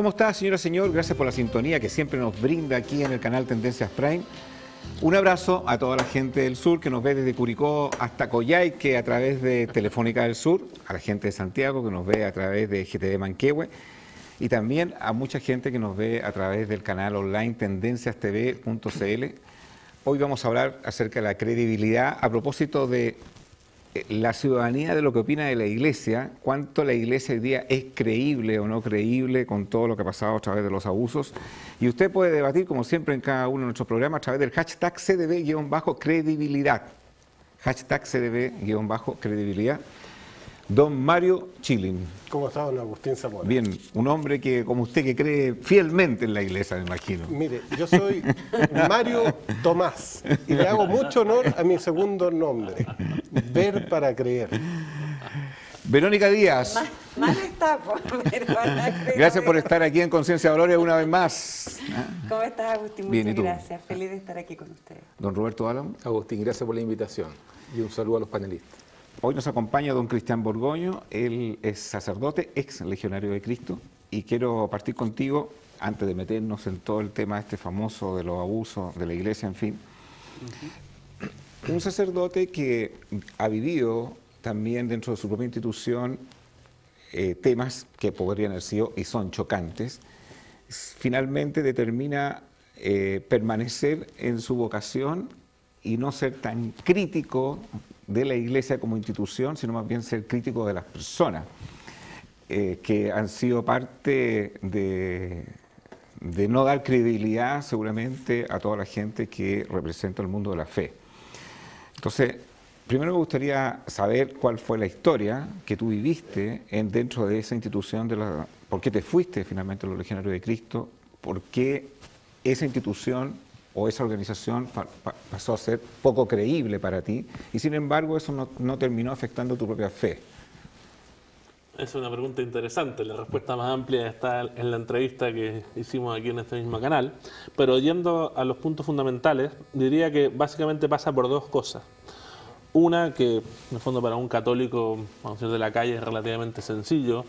¿Cómo está, señora, señor? Gracias por la sintonía que siempre nos brinda aquí en el canal Tendencias Prime. Un abrazo a toda la gente del sur que nos ve desde Curicó hasta Coyhaique a través de Telefónica del Sur, a la gente de Santiago que nos ve a través de GTV Manquehue y también a mucha gente que nos ve a través del canal online tendenciastv.cl. Hoy vamos a hablar acerca de la credibilidad a propósito de la ciudadanía, de lo que opina de la Iglesia, cuánto la Iglesia hoy día es creíble o no creíble con todo lo que ha pasado a través de los abusos. Y usted puede debatir, como siempre en cada uno de nuestros programas, a través del hashtag CDB-credibilidad. Hashtag CDB-credibilidad. Don Mario Chilin. ¿Cómo está, don Agustín Zamora? Bien, un hombre que, como usted, que cree fielmente en la Iglesia, me imagino. Mire, yo soy Mario Tomás y le hago mucho honor a mi segundo nombre, ver para creer. Verónica Díaz. Mal está, pero gracias por estar aquí en Conciencia de Valores una vez más. ¿Cómo estás, Agustín? Bien, Muchas ¿y tú? gracias. Feliz de estar aquí con ustedes. Don Roberto Álamo. Agustín, gracias por la invitación y un saludo a los panelistas. Hoy nos acompaña don Cristian Borgoño, él es sacerdote, ex legionario de Cristo, y quiero partir contigo, antes de meternos en todo el tema este famoso de los abusos de la Iglesia, en fin. Un sacerdote que ha vivido también dentro de su propia institución temas que podrían haber sido y son chocantes, finalmente determina permanecer en su vocación y no ser tan crítico de la Iglesia como institución, sino más bien ser crítico de las personas que han sido parte de no dar credibilidad seguramente a toda la gente que representa el mundo de la fe. Entonces, primero me gustaría saber cuál fue la historia que tú viviste dentro de esa institución, por qué te fuiste finalmente a los Legionarios de Cristo, por qué esa institución o esa organización pasó a ser poco creíble para ti, y sin embargo eso no terminó afectando tu propia fe. Es una pregunta interesante, la respuesta más amplia está en la entrevista que hicimos aquí en este mismo canal, pero yendo a los puntos fundamentales, diría que básicamente pasa por dos cosas. Una, que en el fondo para un católico, vamos a decir, de la calle es relativamente sencillo,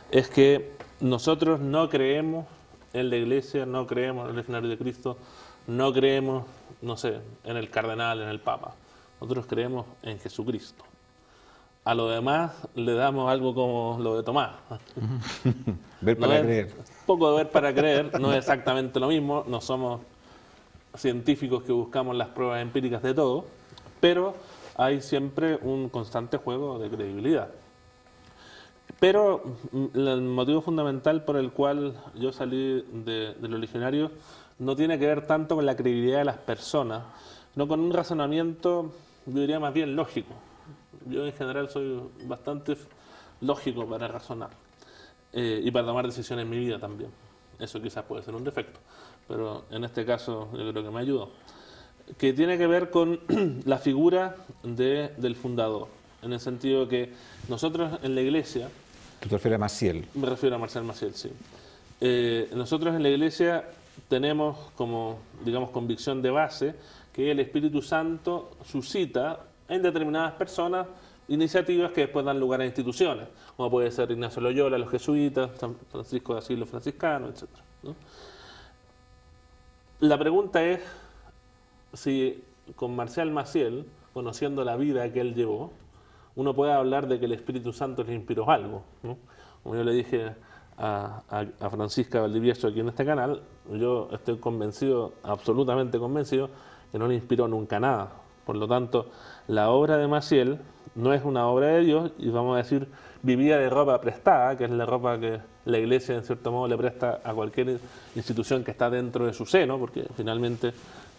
es que nosotros no creemos en la Iglesia, no creemos en el Legionario de Cristo, no creemos, no sé, en el cardenal, en el papa. Nosotros creemos en Jesucristo. A lo demás le damos algo como lo de Tomás. Ver para creer. Poco de ver para creer, no es exactamente lo mismo, no somos científicos que buscamos las pruebas empíricas de todo, pero hay siempre un constante juego de credibilidad. Pero el motivo fundamental por el cual yo salí de los legionarios no tiene que ver tanto con la credibilidad de las personas, sino con un razonamiento, yo diría más bien lógico. Yo en general soy bastante lógico para razonar y para tomar decisiones en mi vida también. Eso quizás puede ser un defecto, pero en este caso yo creo que me ayudó. Que tiene que ver con la figura del fundador, en el sentido que nosotros en la Iglesia... ¿Tú te refieres a Maciel? Me refiero a Marcial Maciel, sí. Nosotros en la Iglesia tenemos como, digamos, convicción de base que el Espíritu Santo suscita en determinadas personas iniciativas que después dan lugar a instituciones, como puede ser Ignacio Loyola, los jesuitas, San Francisco de Asís, los franciscanos, etc., ¿no? La pregunta es si con Marcial Maciel, conociendo la vida que él llevó, uno puede hablar de que el Espíritu Santo le inspiró algo, ¿no? Como yo le dije a Francisca Valdivieso aquí en este canal, yo estoy convencido, absolutamente convencido, que no le inspiró nunca nada. Por lo tanto, la obra de Maciel no es una obra de Dios y vamos a decir, vivía de ropa prestada, que es la ropa que la Iglesia en cierto modo le presta a cualquier institución que está dentro de su seno, porque finalmente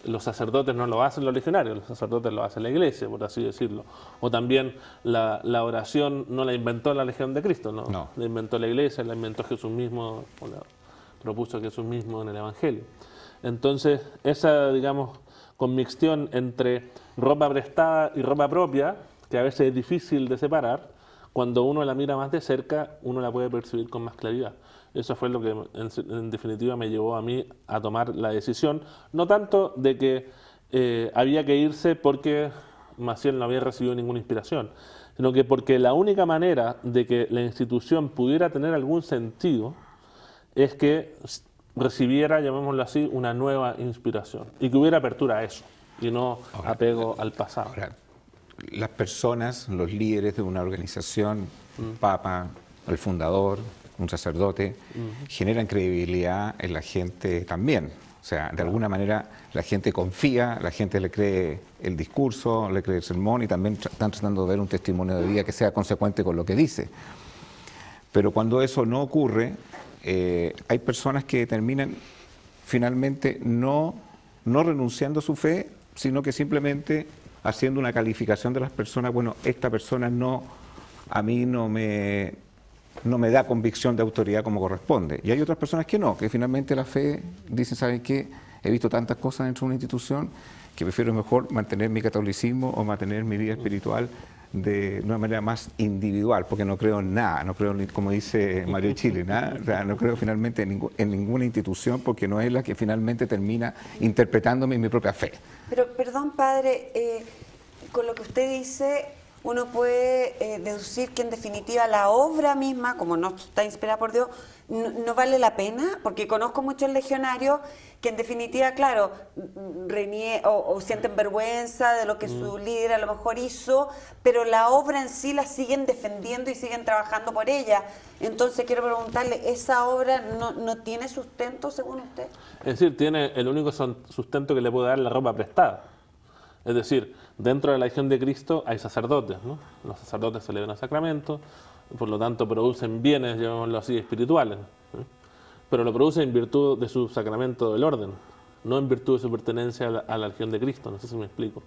los sacerdotes no lo hacen los legionarios, los sacerdotes lo hace la Iglesia, por así decirlo. O también la oración no la inventó la Legión de Cristo, no. La inventó la Iglesia, la inventó Jesús mismo, o la propuso Jesús mismo en el Evangelio. Entonces, esa, digamos, conmicción entre ropa prestada y ropa propia, que a veces es difícil de separar, cuando uno la mira más de cerca, uno la puede percibir con más claridad. Eso fue lo que en definitiva me llevó a mí a tomar la decisión, no tanto de que había que irse porque Maciel no había recibido ninguna inspiración, sino que porque la única manera de que la institución pudiera tener algún sentido es que recibiera, llamémoslo así, una nueva inspiración y que hubiera apertura a eso y no apego al pasado. Ahora, las personas, los líderes de una organización, papa, el fundador, un sacerdote, generan credibilidad en la gente también. O sea, de alguna manera la gente confía, la gente le cree el discurso, le cree el sermón y también están tratando de ver un testimonio de vida que sea consecuente con lo que dice. Pero cuando eso no ocurre, hay personas que terminan finalmente no renunciando a su fe, sino que simplemente haciendo una calificación de las personas. Bueno, esta persona a mí no me da convicción de autoridad como corresponde. Y hay otras personas que no, que finalmente la fe dicen, ¿saben qué? He visto tantas cosas dentro de una institución que prefiero mejor mantener mi catolicismo o mantener mi vida espiritual de una manera más individual, porque no creo en nada, no creo, como dice Mario Chile, nada, o sea, no creo finalmente en ninguna institución, porque no es la que finalmente termina interpretándome mi propia fe. Pero, perdón, padre, con lo que usted dice, uno puede deducir que en definitiva la obra misma, como no está inspirada por Dios, no vale la pena, porque conozco muchos legionarios que en definitiva, claro, o sienten vergüenza de lo que su líder a lo mejor hizo, pero la obra en sí la siguen defendiendo y siguen trabajando por ella. Entonces quiero preguntarle, ¿esa obra no tiene sustento según usted? Es decir, tiene el único sustento que le puede dar la ropa prestada. Es decir, dentro de la Legión de Cristo hay sacerdotes, ¿no? Los sacerdotes celebran sacramentos, por lo tanto producen bienes, llamémoslo así, espirituales, ¿sí? Pero lo producen en virtud de su sacramento del orden, no en virtud de su pertenencia a la Legión de Cristo, no sé si me explico.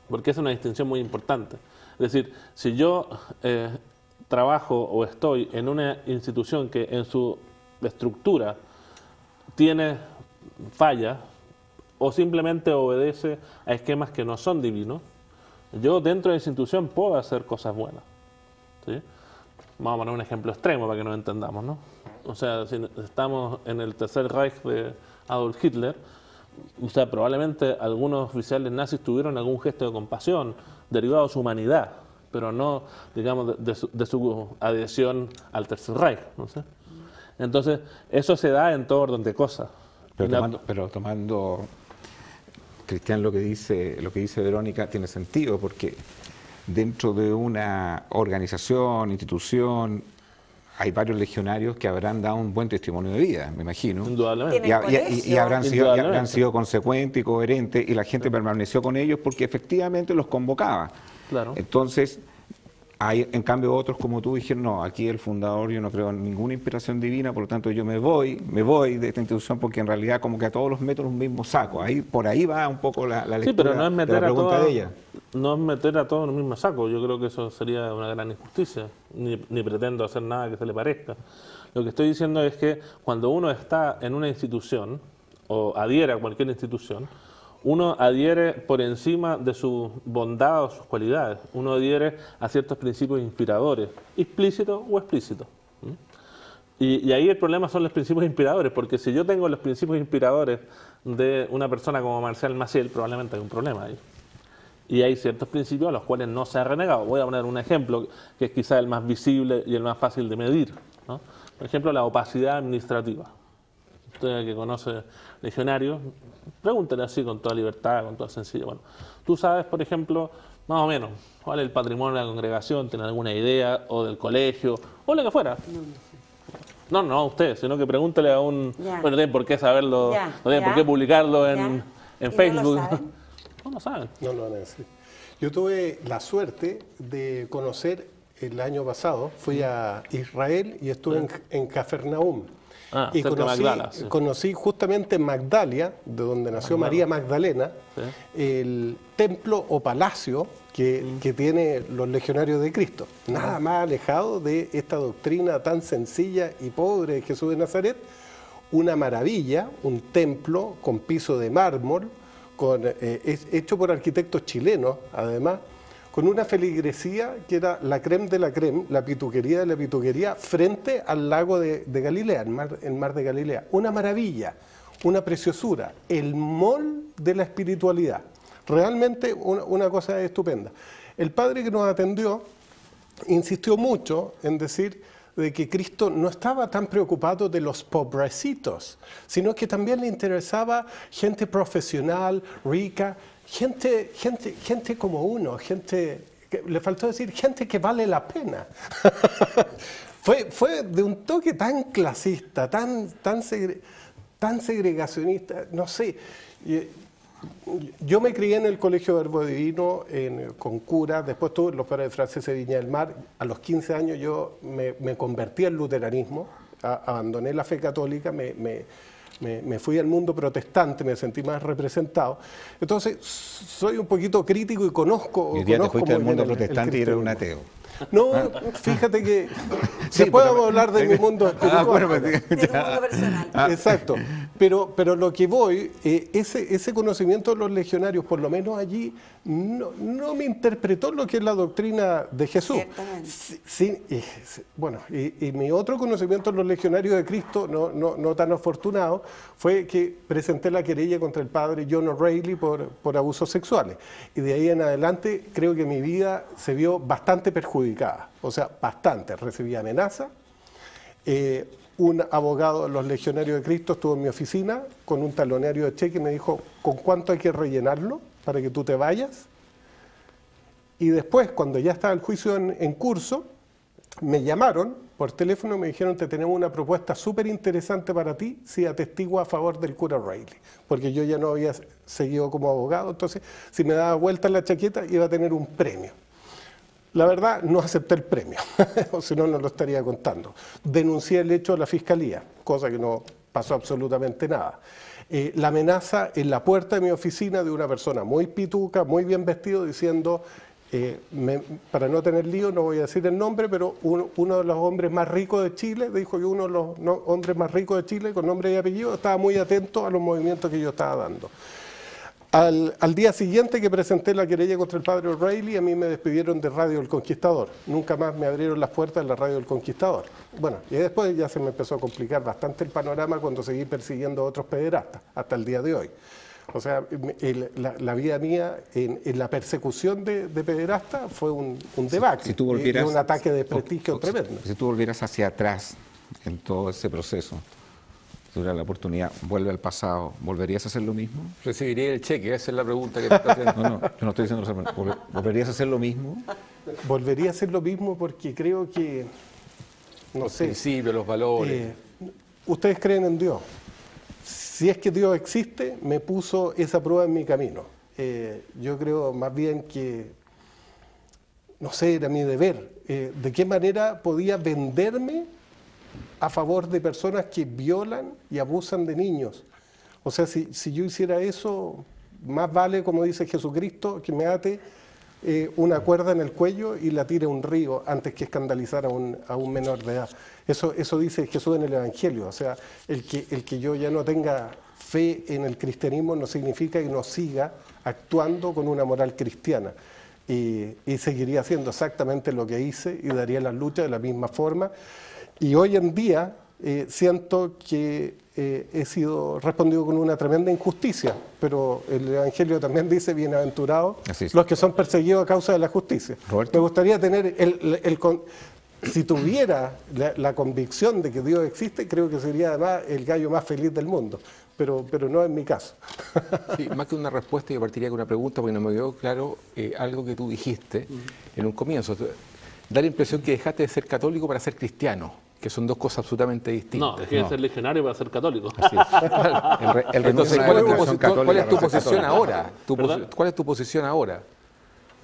Porque es una distinción muy importante. Es decir, si yo trabajo o estoy en una institución que en su estructura tiene fallas, o simplemente obedece a esquemas que no son divinos, yo dentro de la institución puedo hacer cosas buenas, ¿sí? Vamos a poner un ejemplo extremo para que nos entendamos, ¿no? O sea, si estamos en el Tercer Reich de Adolf Hitler, o sea, probablemente algunos oficiales nazis tuvieron algún gesto de compasión derivado de su humanidad, pero no, digamos, de su adhesión al Tercer Reich, ¿no sé? Entonces, eso se da en todo orden de cosas. Pero tomando, Cristian, lo que dice Verónica tiene sentido, porque dentro de una organización, institución, hay varios legionarios que habrán dado un buen testimonio de vida, me imagino. Indudablemente. Y habrán sido consecuentes y coherentes, y la gente permaneció con ellos porque efectivamente los convocaba. Claro. Entonces, hay en cambio otros como tú dijeron, no, aquí el fundador yo no creo en ninguna inspiración divina, por lo tanto yo me voy de esta institución porque en realidad como que a todos los meto en un mismo saco. Por ahí va un poco la lectura, sí, pero no es meter de la pregunta de ella. No es meter a todos en el mismo saco, yo creo que eso sería una gran injusticia, ni pretendo hacer nada que se le parezca. Lo que estoy diciendo es que cuando uno está en una institución o adhiere a cualquier institución, uno adhiere por encima de su bondad o sus cualidades, uno adhiere a ciertos principios inspiradores, explícitos o explícitos. Y ahí el problema son los principios inspiradores, porque si yo tengo los principios inspiradores de una persona como Marcial Maciel, probablemente hay un problema ahí. Y hay ciertos principios a los cuales no se ha renegado. Voy a poner un ejemplo que es quizá el más visible y el más fácil de medir, ¿no? Por ejemplo, la opacidad administrativa. Usted que conoce legionarios, pregúntele así con toda libertad, con toda sencillez. Bueno, tú sabes, por ejemplo, más o menos, cuál es el patrimonio de la congregación, tiene alguna idea, o del colegio, o lo que fuera. No, usted, sino que pregúntele a un... Ya. Bueno, no tienen por qué saberlo, Ya, no tienen ya, por qué publicarlo ya. en ¿Y Facebook. no lo saben? No lo saben. No lo van a decir. Yo tuve la suerte de conocer el año pasado, fui a Israel y estuve en Cafarnaúm. Y cerca de Magdala, sí. conocí justamente en Magdalia, de donde nació María Magdalena, Sí. el templo o palacio que tiene los legionarios de Cristo. Nada más alejado de esta doctrina tan sencilla y pobre de Jesús de Nazaret. Una maravilla, un templo con piso de mármol, hecho por arquitectos chilenos, además, con una feligresía que era la crème de la crème, la pituquería de la pituquería, frente al lago de Galilea, el mar de Galilea. Una maravilla, una preciosura, el mall de la espiritualidad. Realmente una cosa estupenda. El padre que nos atendió insistió mucho en decir de que Cristo no estaba tan preocupado de los pobrecitos, sino que también le interesaba gente profesional, rica, gente como uno, le faltó decir gente que vale la pena. Fue de un toque tan clasista, tan segregacionista, no sé. Yo me crié en el Colegio Verbo Divino con curas, después tuve los padres de Francisco de Viña del Mar. A los 15 años yo me convertí al luteranismo, abandoné la fe católica, me fui al mundo protestante, me sentí más representado. Entonces, soy un poquito crítico y conozco... Y el día te fuiste al muy mundo bien protestante y eres un ateo. No, fíjate que Sí, después pero- vamos a hablar de mi mundo espiritual. bueno, pues, De tu mundo personal. Exacto, pero lo que voy, ese conocimiento de los legionarios, por lo menos allí, no me interpretó lo que es la doctrina de Jesús. Ciertamente. Bueno, y mi otro conocimiento de los legionarios de Cristo, no tan afortunado, fue que presenté la querella contra el padre John O'Reilly por abusos sexuales. Y de ahí en adelante creo que mi vida se vio bastante perjudicada, o sea, bastante. Recibí amenazas. Un abogado de los legionarios de Cristo estuvo en mi oficina con un talonario de cheque y me dijo, ¿con cuánto hay que rellenarlo para que tú te vayas? Y después, cuando ya estaba el juicio en curso, me llamaron por teléfono y me dijeron, te tenemos una propuesta súper interesante para ti si atestiguas a favor del cura O'Reilly, porque yo ya no había seguido como abogado, entonces si me daba vuelta en la chaqueta iba a tener un premio. La verdad, no acepté el premio, o si no, no lo estaría contando. Denuncié el hecho a la fiscalía, cosa que no pasó absolutamente nada. La amenaza en la puerta de mi oficina de una persona muy pituca, muy bien vestido, diciendo, para no tener lío, no voy a decir el nombre, pero uno de los hombres más ricos de Chile, dijo que uno de los hombres más ricos de Chile, con nombre y apellido, estaba muy atento a los movimientos que yo estaba dando. Al día siguiente que presenté la querella contra el padre O'Reilly, a mí me despidieron de Radio El Conquistador. Nunca más me abrieron las puertas de la Radio El Conquistador. Bueno, y después ya se me empezó a complicar bastante el panorama cuando seguí persiguiendo a otros pederastas, hasta el día de hoy. O sea, la vida mía en la persecución de pederastas fue un debacle, Si tú volvieras, y un ataque de prestigio tremendo. Si tú volvieras hacia atrás en todo ese proceso, si tuviera la oportunidad, vuelve al pasado, ¿volverías a hacer lo mismo? Recibiría el cheque, esa es la pregunta que te está haciendo. No, yo no estoy diciendo eso. ¿Volverías a hacer lo mismo? Volvería a hacer lo mismo porque creo que, no Los sé, principios, los valores. ustedes creen en Dios. Si es que Dios existe, me puso esa prueba en mi camino. Yo creo más bien que, no sé, era mi deber. ¿De qué manera podía venderme a favor de personas que violan y abusan de niños? O sea, si yo hiciera eso, más vale, como dice Jesucristo, que me ate una cuerda en el cuello y la tire a un río antes que escandalizar a un menor de edad. Eso dice Jesús en el Evangelio. O sea, el que yo ya no tenga fe en el cristianismo no significa que no siga actuando con una moral cristiana. Y seguiría haciendo exactamente lo que hice y daría las luchas de la misma forma. Y hoy en día siento que he sido respondido con una tremenda injusticia, pero el Evangelio también dice, bienaventurados los que son perseguidos a causa de la justicia. Roberto. Me gustaría tener si tuviera la convicción de que Dios existe, creo que sería además el gallo más feliz del mundo, pero no es mi caso. Sí, más que una respuesta, yo partiría con una pregunta, porque no me quedó claro algo que tú dijiste en un comienzo. Da la impresión que dejaste de ser católico para ser cristiano, que son dos cosas absolutamente distintas. No, dejé de ser legionario para ser católico. Así es. El Entonces, renuncio a la ¿cuál religión es tu católica posición para ser ahora? ¿Perdón? ¿Cuál es tu posición ahora?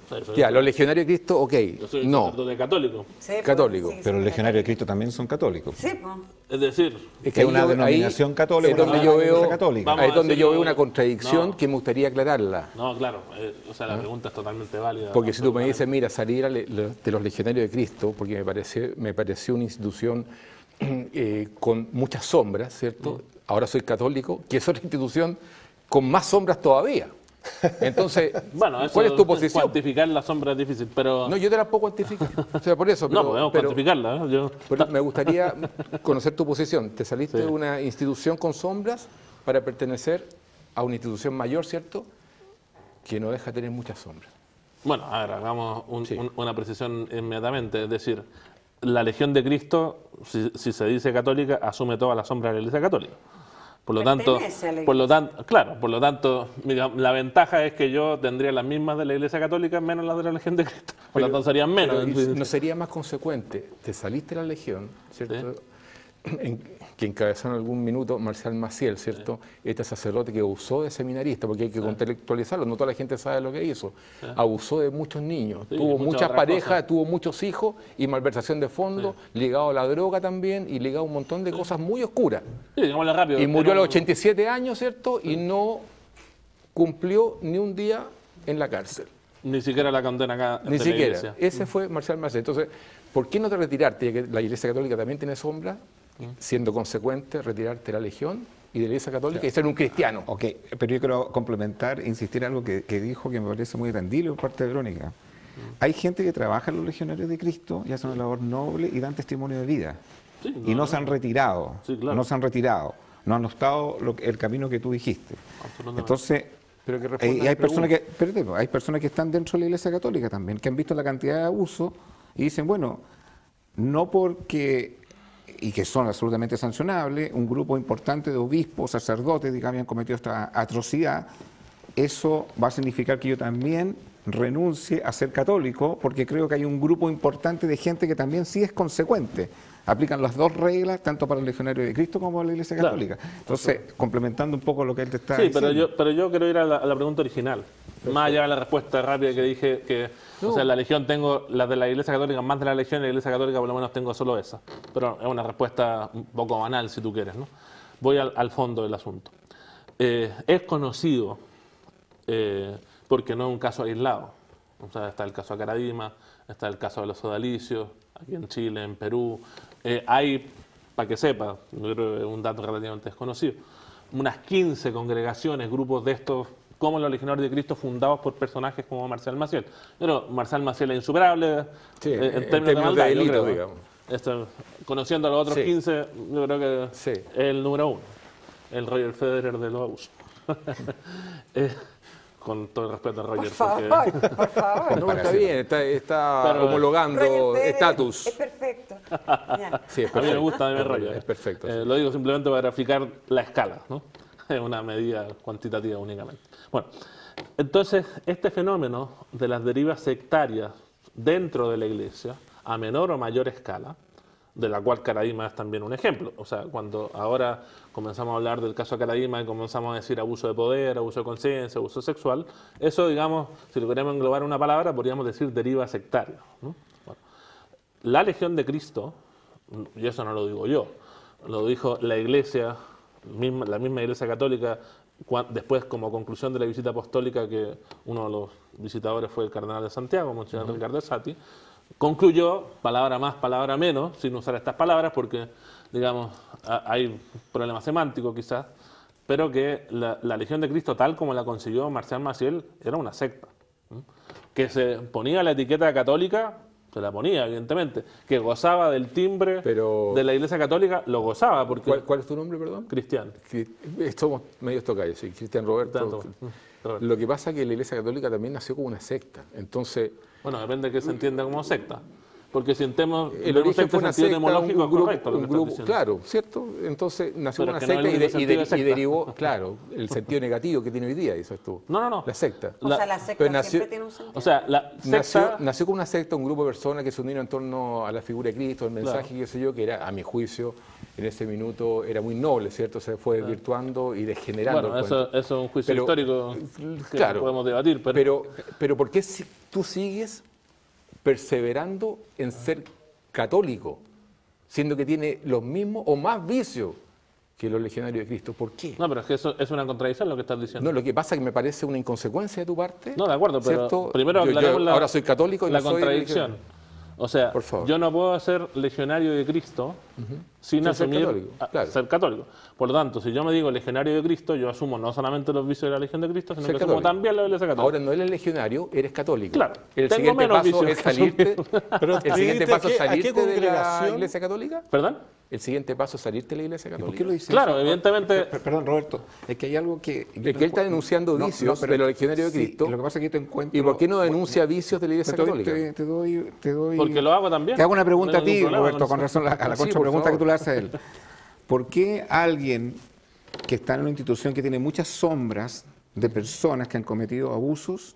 O sea, Ya, los legionarios de Cristo, ok, yo soy no. sacerdote católico. Sí, pues, Católico, sí, Pero sí, los legionarios de Cristo también son católicos. Sí, pues. Es decir, Es Que es una ahí denominación católica, es donde una yo iglesia veo, católica. Vamos ahí es a donde yo decirlo- veo una contradicción No. que me gustaría aclararla. no, claro, o sea, la pregunta es totalmente válida. Porque si tú me dices, absolutamente. mira, salir de los legionarios de Cristo, porque me pareció una institución con muchas sombras, ¿cierto? Ahora soy católico, que es otra institución con más sombras todavía. Entonces, Bueno, eso ¿cuál es tu posición? cuantificar la sombra es difícil, pero... No, yo te la puedo cuantificar. O sea, por eso. no, podemos cuantificarla. ¿eh? Pero me gustaría conocer tu posición. Te saliste Sí. de una institución con sombras para pertenecer a una institución mayor, ¿cierto? Que no deja tener muchas sombras. Bueno, a ver, hagamos Sí. una precisión inmediatamente. Es decir, la Legión de Cristo, si se dice católica, asume toda la sombra de la Iglesia Católica. Por lo tanto, Pertenece a la Iglesia. claro, por lo tanto, digamos, la ventaja es que yo tendría las mismas de la Iglesia Católica menos las de la Legión de Cristo. Por lo tanto, serían menos. Pero, ¿no sería más consecuente? Te saliste de la Legión, ¿cierto? Que encabezó en algún minuto Marcial Maciel, ¿cierto? Este sacerdote que abusó de seminarista, porque hay que contextualizarlo, no toda la gente sabe lo que hizo. Abusó de muchos niños, tuvo muchas parejas, tuvo muchos hijos y malversación de fondos, ligado a la droga también y ligado a un montón de cosas muy oscuras. Sí, digámoslo rápido. Y murió a los 87 años, ¿cierto? Y no cumplió ni un día en la cárcel. Ni siquiera la condena acá. Ni de la siquiera. Iglesia. Ese fue Marcial Maciel. Entonces, ¿por qué no te retirarte? Ya que la Iglesia Católica también tiene sombra, siendo consecuente, retirarte de la Legión y de la Iglesia Católica y ser un cristiano. Ok, pero yo quiero complementar, insistir en algo que dijo que me parece muy atendible por parte de Verónica. Hay gente que trabaja en los Legionarios de Cristo y hace una labor noble y dan testimonio de vida. Sí, Y no se han retirado, Sí, claro. no se han retirado, no han optado el camino que tú dijiste. Absolutamente. Entonces, Pero que responda y a la hay personas pregunta. espérate, hay personas que están dentro de la Iglesia Católica también, que han visto la cantidad de abusos y dicen, bueno, no porque, y que son absolutamente sancionables, un grupo importante de obispos, sacerdotes, que habían cometido esta atrocidad, eso va a significar que yo también renuncie a ser católico, porque creo que hay un grupo importante de gente que también sí es consecuente. Aplican las dos reglas, tanto para el Legionario de Cristo como para la Iglesia Claro. Católica. Entonces, complementando un poco lo que él te está Sí, diciendo. pero yo quiero ir a la pregunta original. Más allá de la respuesta rápida que dije, que o sea, en la Legión tengo las de la Iglesia Católica, más de la Legión, y la Iglesia Católica por lo menos tengo solo esa. Pero es una respuesta un poco banal, si tú quieres, ¿no? Voy al fondo del asunto. Es conocido, porque no es un caso aislado. O sea, está el caso Acaradima, está el caso de los sodalicios, aquí en Chile, en Perú. Hay, para que sepa, yo creo que es un dato relativamente desconocido, unas 15 congregaciones, grupos de estos, como los Legionarios de Cristo, fundados por personajes como Marcial Maciel. Pero Marcial Maciel es insuperable Sí, en términos de maldad, yo delito, creo. digamos. Conociendo a los otros Sí. 15, yo creo que Sí. es el número uno, el Roger Federer de los abusos. Con todo el respeto a Roger. porque- Por favor. No, está bien, está Pero- homologando Roger Federer estatus. Es perfecto. Ya. Sí, es A mí me perfecto. gusta, a mí me Roger. Es perfecto. sí. Lo digo simplemente para graficar la escala, ¿no? Es una medida cuantitativa únicamente. Bueno, entonces, este fenómeno de las derivas sectarias dentro de la Iglesia, a menor o mayor escala, de la cual Caradima es también un ejemplo. O sea, cuando ahora comenzamos a hablar del caso Caradima y comenzamos a decir abuso de poder, abuso de conciencia, abuso sexual, eso, digamos, si lo queremos englobar en una palabra, podríamos decir deriva sectaria, ¿no? Bueno, la Legión de Cristo, y eso no lo digo yo, lo dijo la Iglesia, la misma Iglesia Católica, después como conclusión de la visita apostólica, que uno de los visitadores fue el cardenal de Santiago, Monseñor Ricardo Sati, concluyó, palabra más, palabra menos, sin usar estas palabras porque, digamos, hay problemas semánticos quizás, pero que la Legión de Cristo, tal como la consiguió Marcial Maciel, era una secta. Que se ponía la etiqueta católica, se la ponía, evidentemente, que gozaba del timbre Pero- de la Iglesia Católica, lo gozaba porque... ¿Cuál es tu nombre, perdón? Cristiano. Somos medios tocayos, sí, Cristian Roberto. Roberto. Lo que pasa es que la Iglesia Católica también nació como una secta. Entonces, Bueno, depende de qué se entienda como secta. Porque si entendemos el origen fue una secta, etimológico, un grupo, es correcto lo que estás diciendo. claro, ¿cierto? Entonces nació Pero como una es que no secta es el único sentido de secta. derivó, claro, el sentido negativo que tiene hoy día, dices tú. No. La secta. O sea, la secta pero nació- siempre tiene un sentido. O sea, la secta... Nació como una secta, un grupo de personas que se unieron en torno a la figura de Cristo, el mensaje, Claro. qué sé yo, que era, a mi juicio, en ese minuto era muy noble, ¿cierto? Se fue desvirtuando y degenerando. Bueno, el eso cuento. es un juicio Pero, histórico que claro, podemos debatir, pero ¿por qué tú sigues perseverando en ser católico, siendo que tiene los mismos o más vicios que los legionarios de Cristo? ¿Por qué? No, pero es que eso es una contradicción lo que estás diciendo. No, lo que pasa es que me parece una inconsecuencia de tu parte. No, de acuerdo, pero ¿cierto? primero Yo aclaremos ahora soy católico y la no soy contradicción. legionario. O sea, Por favor. yo no puedo ser legionario de Cristo sin Sin ser asumir católico, claro. ser católico. Por lo tanto, si yo me digo legionario de Cristo, yo asumo no solamente los vicios de la Legión de Cristo, sino Ser que asumo católico. también la Iglesia Católica. Ahora no eres legionario, eres católico. Claro, El tengo siguiente menos paso vicios es que salirte, Pero el siguiente ¿a paso es qué salirte de la congregación? Iglesia Católica. ¿Perdón? el siguiente paso es salirte de la Iglesia ¿Y Católica. por qué lo dice Claro, eso? evidentemente. Perdón, Roberto, es que hay algo que... Es que él está denunciando vicios de los legionarios de sí, Cristo. lo que pasa es que yo te encuentro... ¿Y por qué no denuncia vicios de la Iglesia Te Católica? doy... Porque lo hago también. Te hago una pregunta No a hay ti, ningún problema Roberto, con con eso. razón a la Sí, contrapregunta por que tú favor. le haces a él. ¿Por qué alguien que está en una institución que tiene muchas sombras de personas que han cometido abusos,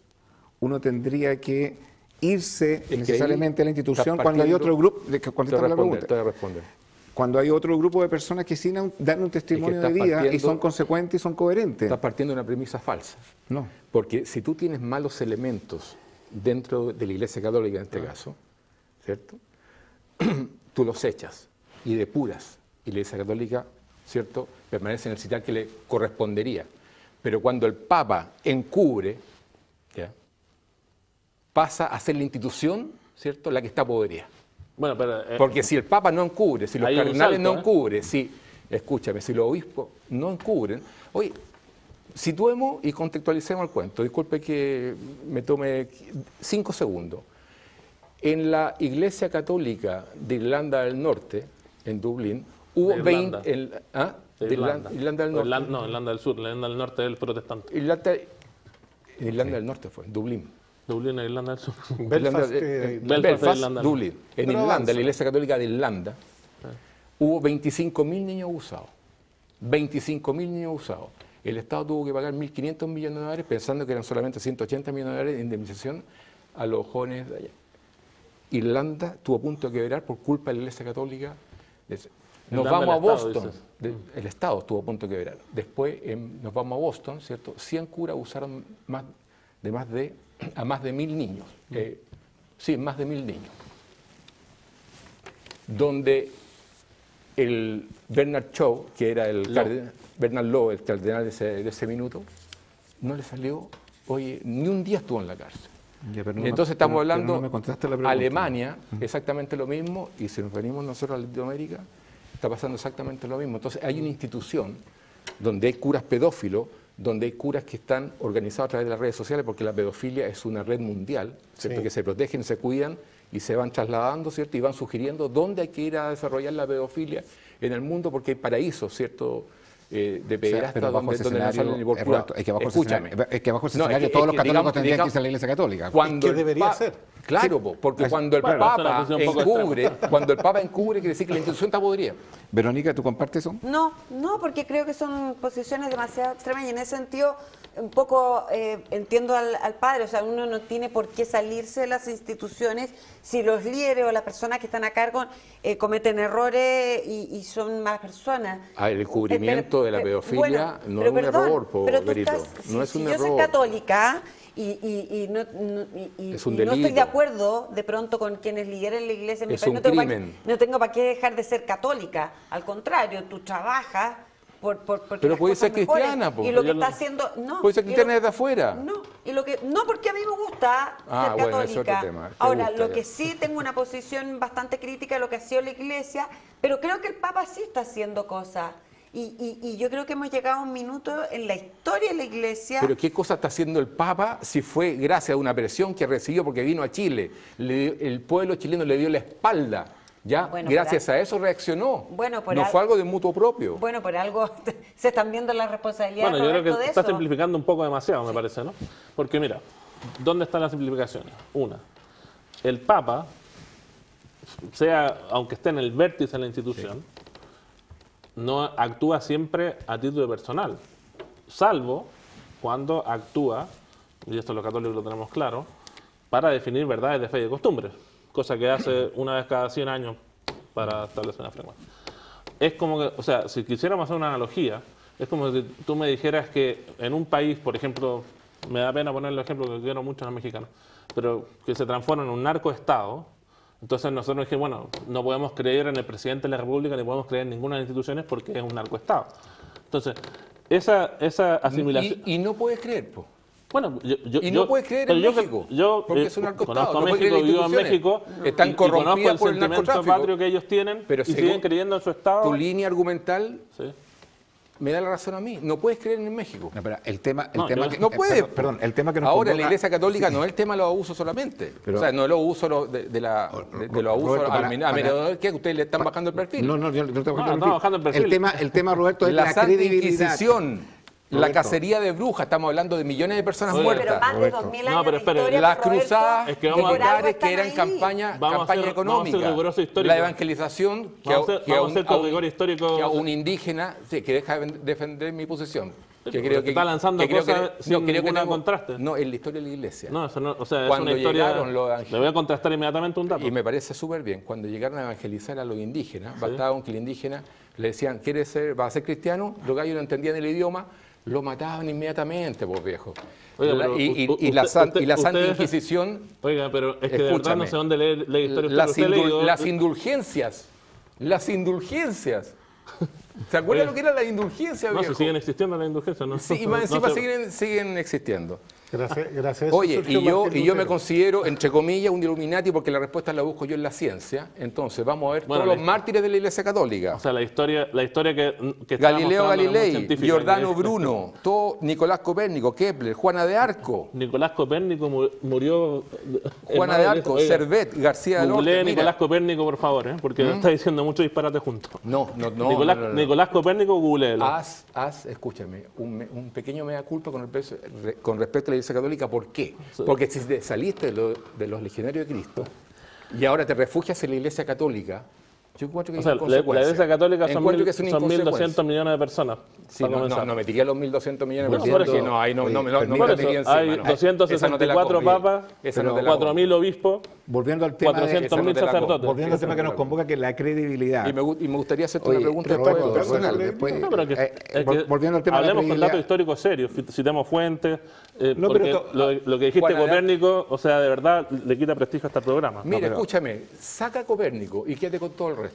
uno tendría que irse que necesariamente a la ahí institución estás cuando hay partiendo- otro grupo... Contéstame la pregunta. Te voy a responder. Cuando hay otro grupo de personas que sí dan un testimonio de estás vida y partiendo- son consecuentes y son coherentes. Estás partiendo de una premisa falsa. No. Porque si tú tienes malos elementos dentro de la Iglesia Católica en este caso, ¿cierto? Tú los echas y depuras. Y la Iglesia Católica, ¿cierto?, permanece en el sitial que le correspondería. Pero cuando el Papa encubre, ¿ya?, pasa a ser la institución, ¿cierto?, la que está podrida. Bueno, pero. Porque si el Papa no encubre, si los hay un cardenales salto, no encubren, escúchame, si los obispos no encubren, oye, situemos y contextualicemos el cuento. Disculpe que me tome 5 segundos. En la Iglesia Católica de Irlanda del Norte, en Dublín, hubo De Irlanda. 20... De De Irlanda. Irlanda del Norte. No, Irlanda del Sur. Irlanda del Norte es el protestante. Irlanda del Norte fue, Dublín. Dublín es Irlanda del Sur. Belfast, Belfast es Irlanda. Dublín. En Pero Irlanda, avanza. la Iglesia Católica de Irlanda, hubo 25.000 niños abusados. 25.000 niños abusados. El Estado tuvo que pagar 1.500 millones de dólares, pensando que eran solamente 180 millones de dólares de indemnización a los jóvenes de allá. Irlanda estuvo a punto de quebrar por culpa de la Iglesia Católica. Nos Irlanda, vamos a el Estado, Boston. dices. El Estado estuvo a punto de quebrar. Después nos vamos a Boston, ¿cierto? 100 curas abusaron a más de 1.000 niños. Más de 1.000 niños. Donde el Bernard Shaw, que era el cardenal, Bernard Law, el cardenal de ese minuto, no le salió, oye, ni un día estuvo en la cárcel. Ya, pero no Y me- entonces estamos pero hablando, no me contestaste la pregunta. Alemania, exactamente lo mismo, y si nos venimos nosotros a Latinoamérica, está pasando exactamente lo mismo. Entonces hay una institución donde hay curas pedófilos, donde hay curas que están organizados a través de las redes sociales, porque la pedofilia es una red mundial, ¿cierto?, Sí. que se protegen, se cuidan y se van trasladando, ¿cierto?, y van sugiriendo dónde hay que ir a desarrollar la pedofilia en el mundo, porque hay paraísos, ¿cierto?, de O sea, pederastas pero bajo donde ese no escenario, salen ni por Roberto, culo. es que bajo ese Escúchame. escenario, es que bajo ese No, es escenario que- todos es los que católicos digamos- tendrían que digamos- irse a la Iglesia Católica. Cuando ¿Qué el debería pa- ser? Claro, porque cuando el Bueno, es una Papa posición un poco cuando el Papa encubre, quiere decir que la institución está podrida. Verónica, ¿tú compartes eso? No, porque creo que son posiciones demasiado extremas y en ese sentido un poco entiendo al padre, o sea, uno no tiene por qué salirse de las instituciones si los líderes o las personas que están a cargo cometen errores y son malas personas. El cubrimiento de la pedofilia no es un error, pero tú Berito, estás- no es un si yo soy error. católica y no Es un y no estoy delito. de acuerdo de pronto con quienes lideren la iglesia en mi Es país, un no tengo, crimen. no tengo para qué dejar de ser católica. Al contrario, tú trabajas porque Pero las puede cosas ser cristiana, mejoren. po. Y lo que Yo está no- haciendo... No, Puede ser y lo- cristiana desde afuera. No, porque a mí me gusta Ah, ser bueno, ese es otro católica. tema. Te Ahora, gusta, lo ya. que sí tengo una posición bastante crítica de lo que ha sido la iglesia, pero creo que el Papa sí está haciendo cosas. Y yo creo que hemos llegado a un minuto en la historia de la iglesia... Pero ¿qué cosa está haciendo el Papa si fue gracias a una presión que recibió porque vino a Chile? El pueblo chileno le dio la espalda, ¿ya? Bueno, Gracias por a eso reaccionó. Bueno, por no al- fue algo de mutuo propio. Bueno, por algo se están viendo las responsabilidades, Bueno, yo creo Roberto, que de está eso. simplificando un poco demasiado, me parece, ¿no? Porque mira, ¿dónde están las simplificaciones? Una, el Papa, aunque esté en el vértice de la institución, no actúa siempre a título personal, salvo cuando actúa, y esto los católicos lo tenemos claro, para definir verdades de fe y de costumbres, cosa que hace una vez cada 100 años para establecer una frecuencia. Es como que, o sea, si quisiéramos hacer una analogía, es como si tú me dijeras que en un país, por ejemplo, me da pena poner el ejemplo que quiero mucho a los mexicanos, pero que se transforma en un narcoestado, entonces nosotros dijimos, bueno, no podemos creer en el presidente de la República ni podemos creer en ninguna de las instituciones porque es un narcoestado. Entonces, esa asimilación... Y no puedes creer, po. Bueno, Y no puedes creer en pero México, yo porque es un narcoestado, conozco no puedes creer México, en vivo en instituciones. México, Están y conozco corrompidas el por el sentimiento narcotráfico. patrio que ellos tienen Pero y según siguen creyendo en su Estado. Tu línea argumental Sí. me da la razón a mí. No puedes creer en México. No, pero el tema que, no puede. perdón, el tema que nos Ahora, convoca- la Iglesia Católica no es el tema de los abusos solamente. Pero- o sea, no es los abusos de los abusos Roberto, al mediador, que ustedes le están bajando el perfil. No, yo no estoy No, estamos bajando el perfil. El tema, Roberto, es la la Santa credibilidad. Inquisición, la Roberto. cacería de brujas, estamos hablando de millones de personas Oye, Pero muertas. más de Roberto. 2000 No, años pero de espere, historia, Las Roberto, cruzadas Es que vamos a- militares están que eran ahí. campaña Vamos a hacer económica. riguroso histórico. La evangelización Vamos a hacer con rigor histórico. que a un indígena, sí, que deja de defender mi posición. Que Pero está lanzando creo cosas sin ninguna contraste. No, en la historia de la iglesia. No, eso no, o sea, Cuando es una historia. llegaron los Le voy a contrastar inmediatamente un dato. Y me parece súper bien. Cuando llegaron a evangelizar a los indígenas, bastaba con que el indígena le decían, ¿vas a ser cristiano? Los gallos no entendían el idioma, lo mataban inmediatamente, pues viejo. Oiga, pero Y la Santa usted- Inquisición, Oiga, pero es que de verdad no escúchame, sé dónde leer la historia. las, Usted ha leído- las indulgencias. ¿Se acuerdan Oye, lo que era la indulgencia, No, viejo? si siguen existiendo las indulgencias, ¿no? Sí, y más No encima sé. siguen existiendo. Gracias a eso Oye, surgió y yo Martín me Lutero. considero, entre comillas, un Illuminati porque la respuesta la busco yo en la ciencia. Entonces, vamos a ver Bueno, todos la- los mártires de la Iglesia Católica. O sea, la historia que está Galileo mostrando es muy Galilei, científica, Giordano que- Bruno, todo Nicolás Copérnico, Kepler, Juana de Arco, Nicolás Copérnico murió. Juana de Arco, Oiga, Servet, García de googlee Lorca. Mira. Nicolás Copérnico, por favor, porque está diciendo muchos disparates juntos. No. Nicolás Copérnico, googleelo. Escúchame, un pequeño mea culpa con respecto a la Iglesia Católica. ¿Por qué? Porque si saliste de los legionarios de Cristo y ahora te refugias en la Iglesia Católica, yo encuentro que O sea, es una la inconsecuencia. Iglesia Católica son Encuentro que es una 1.200 millones de personas. Sí, para no comenzar. me diría los 1.200 millones de Bueno, personas. por eso- Que no, ahí no me Por la eso, diría encima, hay no. Esa no te la 264 comí. papas, Esa no te la 4.000 obispos, Volviendo al tema, 400.000 esa no te la sacerdotes. volviendo al Esa tema no que te nos la convoca, que es la credibilidad. Y me gustaría hacerte Oye, una pregunta Roberto, personal. después, No, pero volviendo al tema de la hablemos con datos credibilidad. históricos serios, citemos fuentes, No, porque pero lo que dijiste Juana de Arco- Copérnico, o sea, de verdad le quita prestigio a este programa. Mira, pero- escúchame, saca a Copérnico y quédate con todo el resto.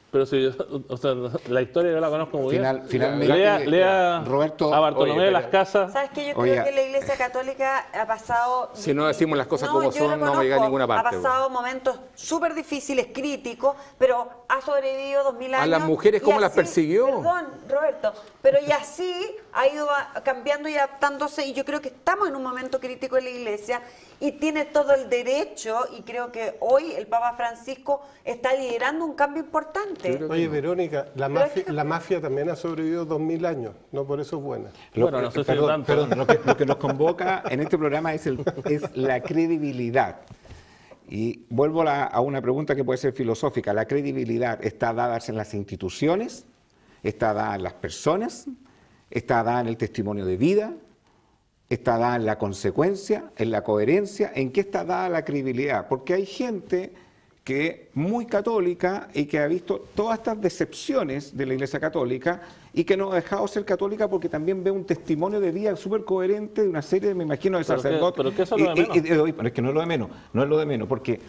Pero si, o sea, la historia yo la conozco muy bien. Finalmente, Lea Roberto, a Bartolomé oye, de las pero- Casas. ¿Sabes qué? Yo Oiga. creo que la Iglesia Católica ha pasado... Si no decimos las cosas como yo son, no vamos a llegar a ninguna Ha parte, pasado momentos súper difíciles, críticos, pero ha sobrevivido 2000 años. A las mujeres, y ¿cómo las así- persiguió? Perdón, Roberto, pero y así ha ido cambiando y adaptándose, y yo creo que estamos en un momento crítico en la Iglesia, y tiene todo el derecho, y creo que hoy el Papa Francisco está liderando un cambio importante. Oye, Verónica, la mafia también ha sobrevivido 2000 años, no por eso es buena. Bueno, no sé si Perdón, tanto. lo que nos convoca en este programa es la credibilidad. Y vuelvo a una pregunta que puede ser filosófica. ¿La credibilidad está dada en las instituciones? ¿Está dada en las personas? ¿Está dada en el testimonio de vida? ¿Está dada en la consecuencia, en la coherencia? ¿En qué está dada la credibilidad? Porque hay gente que es muy católica y que ha visto todas estas decepciones de la Iglesia Católica y que no ha dejado ser católica porque también ve un testimonio de vida súper coherente de una serie, me imagino, de Pero que- sacerdotes. pero que eso es lo de menos. Pero es que no es lo de menos, no es lo de menos, porque...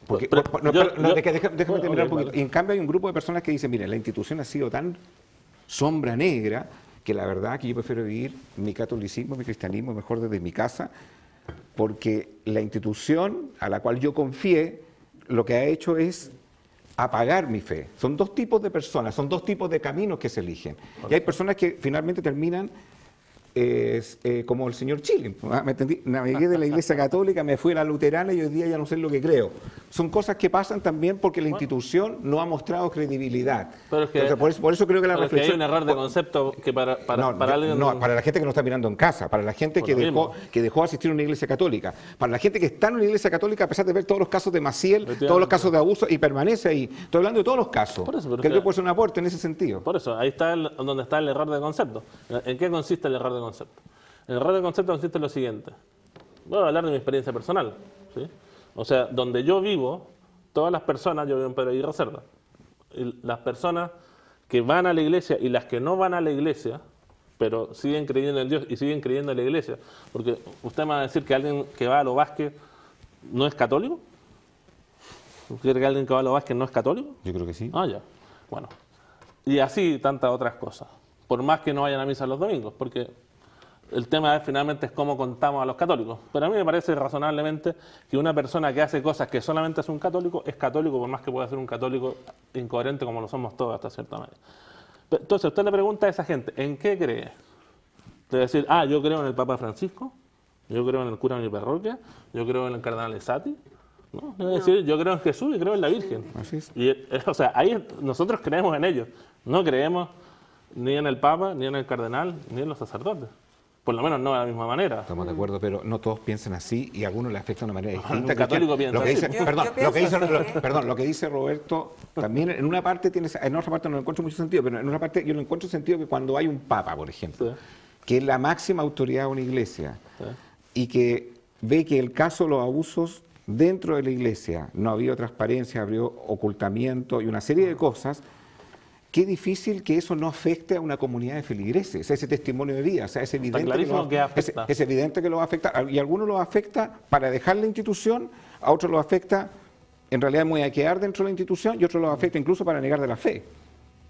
Pero- déjame terminar un ok, poquito. vale. Y en cambio hay un grupo de personas que dicen, mire, la institución ha sido tan sombra negra que la verdad que yo prefiero vivir mi catolicismo, mi cristianismo mejor desde mi casa, porque la institución a la cual yo confié lo que ha hecho es apagar mi fe. Son dos tipos de personas, son dos tipos de caminos que se eligen. Y hay personas que finalmente terminan como el señor Chile. ¿Me entendí? Navegué de la Iglesia Católica, me fui a la luterana y hoy día ya no sé lo que creo. Son cosas que pasan también porque la institución no ha mostrado credibilidad. Pero es que- Entonces, por eso creo que la Pero es que hay reflexión... un error de concepto que para alguien... No, para la gente que no está mirando en casa, para la gente Por que lo dejó, mismo. que dejó asistir a una iglesia católica, para la gente que está en una iglesia católica a pesar de ver todos los casos de Maciel, todos los casos de abuso y permanece ahí. Estoy hablando de todos los casos. Por eso, pero Creo que- que puede ser un aporte en ese sentido. Por eso, ahí está donde está el error de concepto. ¿En qué consiste el error de concepto? El error de concepto consiste en lo siguiente. Voy a hablar de mi experiencia personal. ¿Sí? O sea, donde yo vivo, todas las personas, yo vivo en Pedro Aguirre Cerda, y las personas que van a la iglesia y las que no van a la iglesia, pero siguen creyendo en Dios y siguen creyendo en la iglesia, porque usted me va a decir que alguien que va a los Vázquez no es católico. ¿Usted cree que alguien que va a los Vázquez no es católico? Yo creo que sí. Ah, ya. Bueno. Y así tantas otras cosas. Por más que no vayan a misa los domingos, porque el tema finalmente es cómo contamos a los católicos. Pero a mí me parece razonablemente que una persona que hace cosas que solamente es un católico, es católico por más que pueda ser un católico incoherente como lo somos todos hasta cierta manera. Entonces, usted le pregunta a esa gente, ¿en qué cree? Le va a decir, yo creo en el Papa Francisco, yo creo en el cura de mi parroquia, yo creo en el cardenal Esati. No, le va a decir, yo creo en Jesús y creo en la Virgen. Así es. Y, o sea, ahí nosotros creemos en ellos. No creemos ni en el Papa, ni en el cardenal, ni en los sacerdotes. Por lo menos no de la misma manera. Estamos de acuerdo, pero no todos piensan así y a algunos les afecta de una manera distinta. Un católico piensa Lo que así. dice, Yo pienso así, lo que dice Roberto, también en una parte en otra parte no le encuentro mucho sentido, pero en una parte yo le encuentro sentido que cuando hay un papa, por ejemplo, Sí. que es la máxima autoridad de una iglesia Sí. y que ve que el caso de los abusos dentro de la iglesia no ha habido transparencia, ha habido ocultamiento y una serie de cosas. Qué difícil que eso no afecte a una comunidad de feligreses, o sea, ese testimonio de vida, o sea, es evidente, clarísimo que afecta. es evidente que lo va a afectar, y a algunos los afecta para dejar la institución, a otros los afecta en realidad muy a quedar dentro de la institución, y otros los afecta incluso para negar de la fe.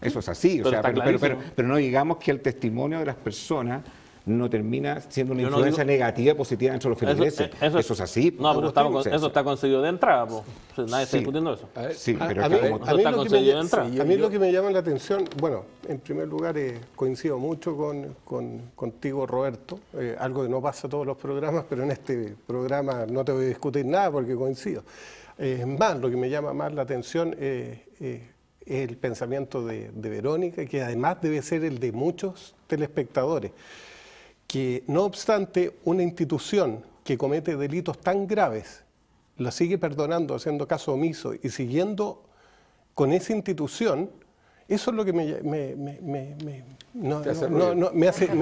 Eso es así, Pero está clarísimo. pero no digamos que el testimonio de las personas no termina siendo una Yo no influencia digo- negativa y positiva dentro de los feligreses. Eso es así. No, pero Agustín, o sea, eso está conseguido de entrada, po. O sea, nadie está Sí. discutiendo eso. Sí, pero A es mí, que como- Eso está conseguido de entrada. a mí lo que me llama la atención, bueno, en primer lugar coincido mucho contigo, Roberto, algo que no pasa en todos los programas, pero en este programa no te voy a discutir nada porque coincido. Más, lo que me llama más la atención es el pensamiento de Verónica, que además debe ser el de muchos telespectadores, que no obstante una institución que comete delitos tan graves, la sigue perdonando, haciendo caso omiso y siguiendo con esa institución, eso es lo que me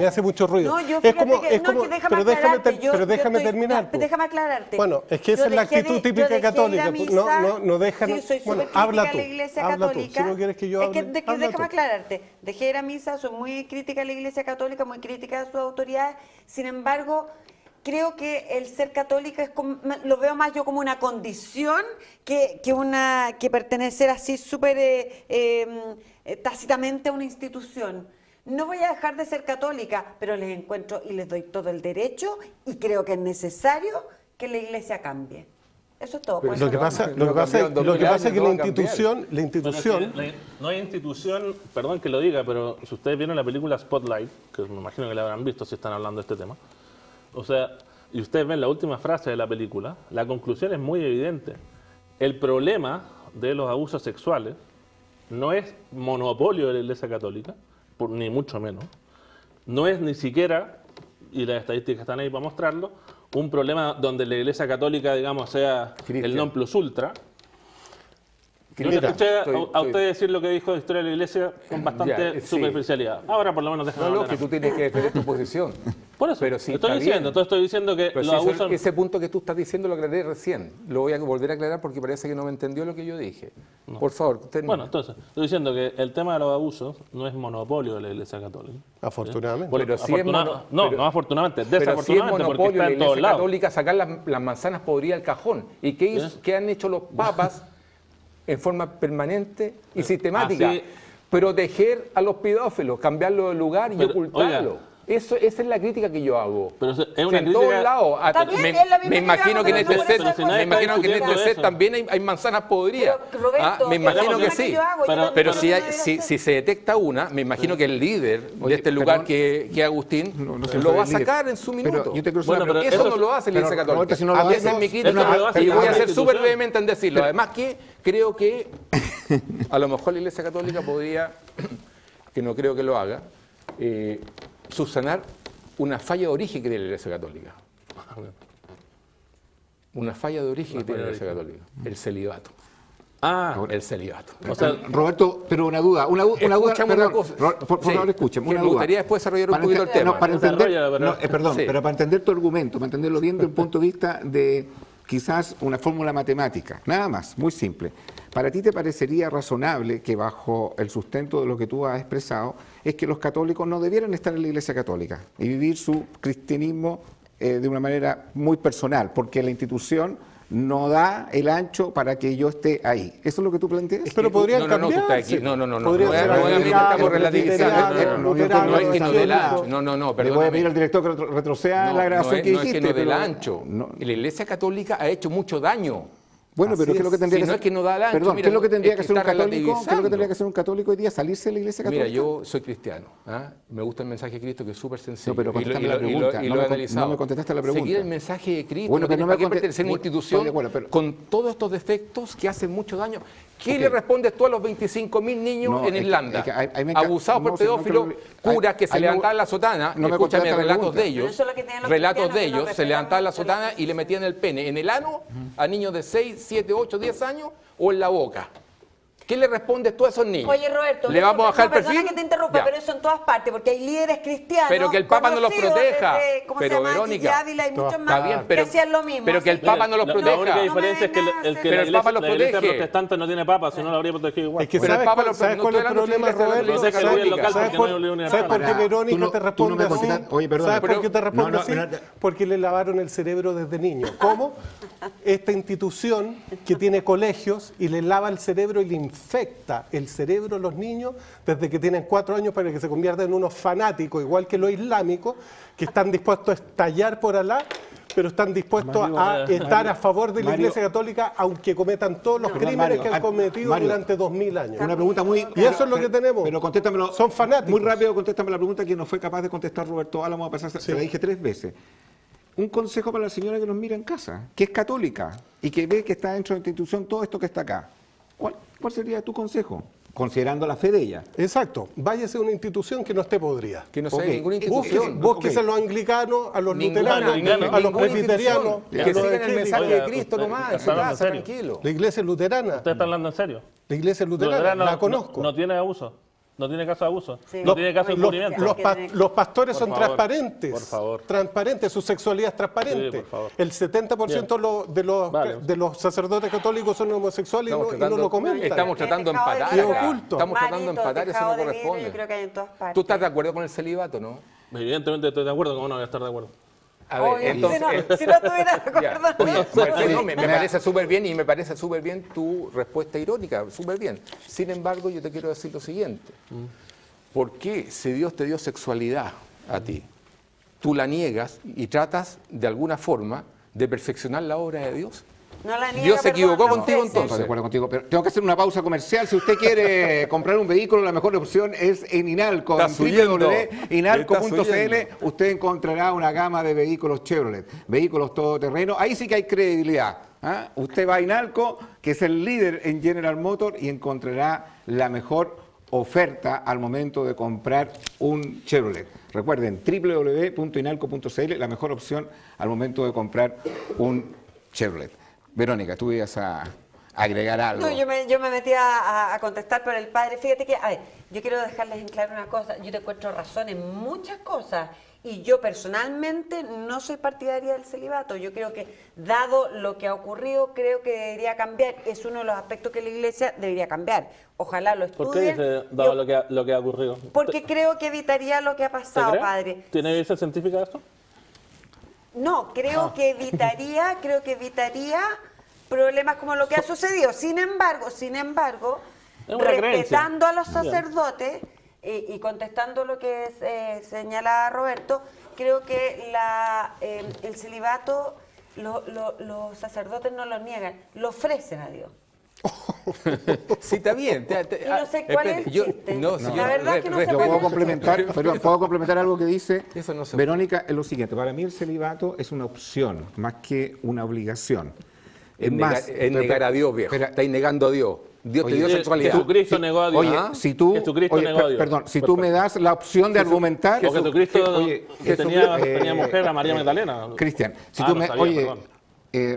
hace mucho ruido. No, yo es fíjate como, que, es no, como- que déjame pero déjame, aclararte, yo déjame estoy- terminar. pues. Déjame aclararte. Bueno, es que esa Yo es la dejé de- actitud yo típica dejé de ir católica. a pues, misa. no dejan. Sí, soy Bueno, súper habla crítica tú. a la Iglesia Habla tú. Católica. Si no quieres que yo Es hable, que habla déjame tú. aclararte. Dejé de ir a misa, soy muy crítica a la Iglesia Católica, muy crítica a sus autoridades. Sin embargo, creo que el ser católica lo veo más yo como una condición que pertenecer así súper tácitamente a una institución. No voy a dejar de ser católica, pero les encuentro y les doy todo el derecho y creo que es necesario que la Iglesia cambie. Eso es todo. pues. Lo que pasa es que la institución, No hay institución, perdón que lo diga, pero si ustedes vieron la película Spotlight, que me imagino que la habrán visto si están hablando de este tema, o sea, y ustedes ven la última frase de la película, la conclusión es muy evidente. El problema de los abusos sexuales no es monopolio de la Iglesia Católica, ni mucho menos. No es ni siquiera, y las estadísticas están ahí para mostrarlo, un problema donde la Iglesia Católica, digamos, sea Cristian. el non plus ultra. Yo le Mira, escuché estoy- a usted decir lo que dijo de historia de la Iglesia con bastante Ya, sí. superficialidad. Ahora por lo menos déjame No, hablar que a mí. tú tienes que defender tu posición. Por eso, Pero sí, estoy está diciendo, bien. entonces estoy diciendo que Pero los si abusos... ese punto que tú estás diciendo lo aclaré recién. Lo voy a volver a aclarar porque parece que no me entendió lo que yo dije. Por favor, termina. Bueno, entonces, estoy diciendo que el tema de los abusos no es monopolio de la Iglesia Católica. afortunadamente. Bueno, Pero sí es no afortunadamente, Pero si es desafortunadamente, porque monopolio está la en todos Iglesia lados. Católica sacar las manzanas podridas al cajón. ¿Y qué han hecho los papas en forma permanente y sistemática? Así- Proteger a los pedófilos, cambiarlo de lugar y Pero, ocultarlo. oiga. Esa es la crítica que yo hago. Pero es una en crítica- todos lados. Está bien, es la misma Me que imagino yo que en hago, este pero set, por eso me imagino que en discutiendo este set eso. también hay manzanas podridas. Pero, Roberto, Me es la imagino que misma que sí. yo hago, yo no- Pero yo si, no hay- debería si, hacer. si se detecta una, me imagino que el líder Oye, de este lugar perdón. que es Agustín No se lo fue va a el líder. sacar en su Pero minuto. yo te quiero hacer Bueno, una pero pregunta. Eso no lo hace la Iglesia Pero, Católica. Roberto, si no lo Esa haces- es mi crítica eso no lo hace y la voy a ser institución. súper vehemente en decirlo. Además que creo que a lo mejor la Iglesia Católica podría, que no creo que lo haga, subsanar una falla de origen que tiene la Iglesia Católica. Una falla de origen que tiene la Iglesia Católica. El celibato. El celibato. O sea, Roberto, pero una duda, Escúchame una perdón, cosa. por favor, Sí, escúchame, que una me duda. gustaría después desarrollar un Para poquito el ente- tema. no, para entender, Desarrolla, pero- perdón, Sí. pero para entender tu argumento, para entenderlo bien desde un punto de vista de quizás una fórmula matemática, nada más, muy simple. ¿Para ti te parecería razonable que bajo el sustento de lo que tú has expresado es que los católicos no debieran estar en la Iglesia Católica y vivir su cristianismo de una manera muy personal, porque la institución no da el ancho para que yo esté ahí? ¿Eso es lo que tú planteas? Pero podrían No, tú estás cambiarse. aquí. No. Podría ser Nuevamente anglicano, estamos relativizando. presbiteriano, luterano, No es que no dé el evangélico. ancho. No, Le voy a perdóname. pedir al director que retroceda No, la grabación no que es dijiste. que no dé el pero- ancho. no. La Iglesia Católica ha hecho mucho daño. Bueno, Así pero ¿qué es lo que tendría si que no hacer? es que no da el ancho, Perdón, mira, ¿qué es lo que tendría es que que hacer un está católico? ¿Qué es lo que tendría relativizando. que hacer un católico hoy día? ¿Salirse de la iglesia católica? Mira, yo soy cristiano. ¿Ah? Me gusta el mensaje de Cristo, que es súper sencillo. No, pero y contéstame la pregunta. y No lo he me analizado. no me contestaste la pregunta. Seguir el mensaje de Cristo. Bueno, no pero tienes no me para qué conte- pertenecer a una bueno, institución estoy de acuerdo, pero- con todos estos defectos que hacen mucho daño. ¿Qué Ok. le respondes tú a los 25.000 niños No, en es que- Irlanda? es que ahí me enca- Abusados no, por si no pedófilos, creo- curas que se ahí me- levantaban la sotana, no me escúchame, contestaste la relatos pregunta. de ellos, Pero eso es lo que tienen los relatos cristianos, de que no ellos, se respetan levantaban la mucho la sotana y le metían el pene en el ano a niños de 6, 7, 8, 10 años o en la boca. ¿Qué le respondes tú a esos niños? Oye, Roberto, ¿Le vamos a bajar el perdona perfil? que te interrumpa, Ya. pero eso en todas partes, porque hay líderes cristianos. Pero que el Papa no los conocidos proteja. desde, ¿cómo Pero, se llama? Verónica, Gigi Ávila y muchos está más bien, pero- que hacían lo mismo. pero que el así Papa no los La proteja. única No me diferencia es que, vengas a que hacer- Pero la el Papa iglesia, los la iglesia protege. protestante no tiene papa, si no lo habría protegido igual. Es que Pero el ¿sabes Papa cuál, lo- ¿sabes no cuál es estoy el hablando de problema, iglesia Roberto? Dice que ¿Sabes- el local ¿sabes porque por- no hay unidad ¿sabes por qué nacional. Verónica Tú no- te tú no responde me así? contestas- oye, perdona, ¿Sabes pero- por qué te responde no, así? no, Porque le lavaron el cerebro desde niño. ¿Cómo? Esta institución que tiene colegios y le lava el cerebro y le infecta el cerebro a los niños desde que tienen 4 años para que se conviertan en unos fanáticos, igual que los islámicos, que están dispuestos a estallar por Alá, pero están dispuestos a estar a favor de la Mario- Iglesia Católica, aunque cometan todos los Perdón, crímenes Mario, que han cometido Mario, durante 2000 años. Una pregunta muy... Y eso es lo que tenemos. Pero contéstamelo. Son fanáticos. Muy rápido, contéstame la pregunta que no fue capaz de contestar Roberto Álamo, a pesar se la dije 3 veces. Un consejo para la señora que nos mira en casa, que es católica y que ve que está dentro de la institución todo esto que está acá. ¿Cuál sería tu consejo? Considerando la fe de ella. Exacto. Váyase a una institución que no esté podrida. Que no Ok. sea ninguna institución. Búsquese a Ok. los anglicanos, a los Ninguna- luteranos, ninguna- a los ninguna presbiterianos, institución. a Que los sigan el evangélicos. mensaje de Oiga, Cristo usted- nomás, en está su hablando casa, en serio. tranquilo. La iglesia luterana. ¿Usted está hablando en serio? La iglesia luterana, Luterano la conozco. No tiene abuso. No tiene caso de abuso. Sí. No tiene caso de Los- encubrimiento. Los pastores Por son favor, transparentes. por favor. Transparentes, su sexualidad es transparente. Sí, por favor. El 70% Vale. de los sacerdotes católicos son homosexuales y no lo comentan. Estamos tratando de Dejado de empatar vida. acá. Y oculto. Estamos tratando de Malito, empatar, eso dejado no de vida, corresponde. yo creo que hay en todas partes. ¿Tú estás de acuerdo con el celibato, no? Evidentemente estoy de acuerdo, ¿cómo no voy a estar de acuerdo? A ver, Obvio, entonces... si no estuviera de Ya. acuerdo, Oye, no. Marcelo, me parece súper bien y me parece súper bien tu respuesta irónica, súper bien. Sin embargo, yo te quiero decir lo siguiente. ¿Por qué si Dios te dio sexualidad a ti, tú la niegas y tratas de alguna forma de perfeccionar la obra de Dios? No la niega, Dios se perdón, equivocó no contigo ofrece. Estoy entonces. de acuerdo contigo, pero tengo que hacer una pausa comercial. Si usted quiere comprar un vehículo, la mejor opción es en Inalco. Estás En huyendo. www.inalco.cl Estás huyendo. usted encontrará una gama de vehículos Chevrolet, vehículos todoterreno. Ahí sí que hay credibilidad. ¿Ah? Usted va a Inalco, que es el líder en General Motors, y encontrará la mejor oferta al momento de comprar un Chevrolet. Recuerden, www.inalco.cl, la mejor opción al momento de comprar un Chevrolet. Verónica, tú ibas a agregar algo. No, yo me metí a contestar por el padre. Fíjate que, a ver, yo quiero dejarles en claro una cosa. Yo te encuentro razón en muchas cosas. Y yo personalmente no soy partidaria del celibato. Yo creo que, dado lo que ha ocurrido, creo que debería cambiar. Es uno de los aspectos que la Iglesia debería cambiar. Ojalá lo estudien. ¿Por qué dice, dado Yo- lo que ha ocurrido? Porque creo que evitaría lo que ha ¿Te pasado, crees? padre. ¿Tiene evidencia científica de esto? No, creo que evitaría problemas como lo que ha sucedido. Sin embargo, Es una creencia. respetando a los Bien. sacerdotes y contestando lo que señala Roberto, creo que el celibato los sacerdotes no lo niegan, lo ofrecen a Dios. Sí, está bien. Y no sé cuál es el chiste. No, sí, La yo- verdad es que no sé Yo cuál puedo es. complementar, perdón, puedo complementar algo que dice Eso no se puede. Verónica, es lo siguiente. Para mí el celibato es una opción más que una obligación. Es negar a Dios, viejo. Espera. Estáis negando a Dios. Dios te Oye, dio sexualidad. Jesucristo negó a Dios. Oye, ¿Ah? si tú, Jesucristo oye, negó a Dios. perdón, si tú me das la opción de argumentar, O Jesucristo tenía eh, mujer a María Magdalena. Cristian, si Ah, tú no me, sabía, oye, perdón.